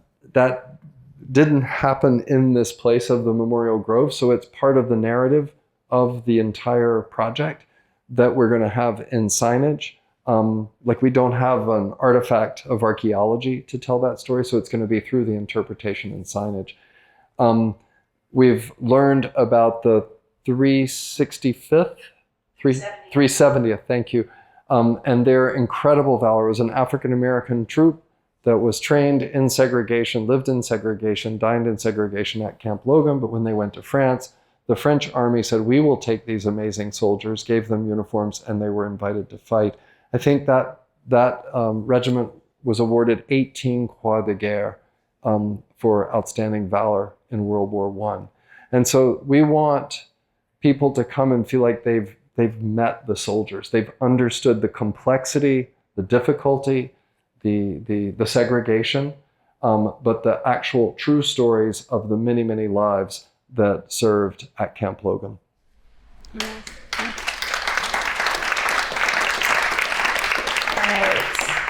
didn't happen in this place of the Memorial Grove, so it's part of the narrative of the entire project that we're going to have in signage. Like, we don't have an artifact of archaeology to tell that story, so it's going to be through the interpretation and signage. We've learned about the 365th, 370th, thank you. And their incredible valor. It was an African-American troop that was trained in segregation, lived in segregation, dined in segregation at Camp Logan. But when they went to France, the French army said, we will take these amazing soldiers, gave them uniforms, and they were invited to fight. I think that regiment was awarded 18 Croix de Guerre for outstanding valor in World War I. And so we want people to come and feel like they've met the soldiers. They've understood the complexity, the difficulty, the segregation, but the actual true stories of the many, many lives that served at Camp Logan.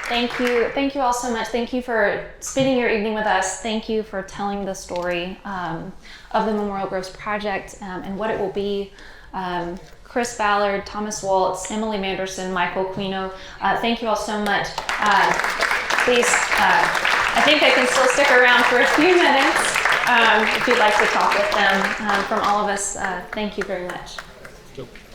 Thank you all so much. Thank you for spending your evening with us. Thank you for telling the story of the Memorial Groves Project and what it will be. Chris Ballard, Thomas Waltz, Emily Manderson, Michael Quino, thank you all so much. Please, I think they can still stick around for a few minutes if you'd like to talk with them. From all of us, thank you very much.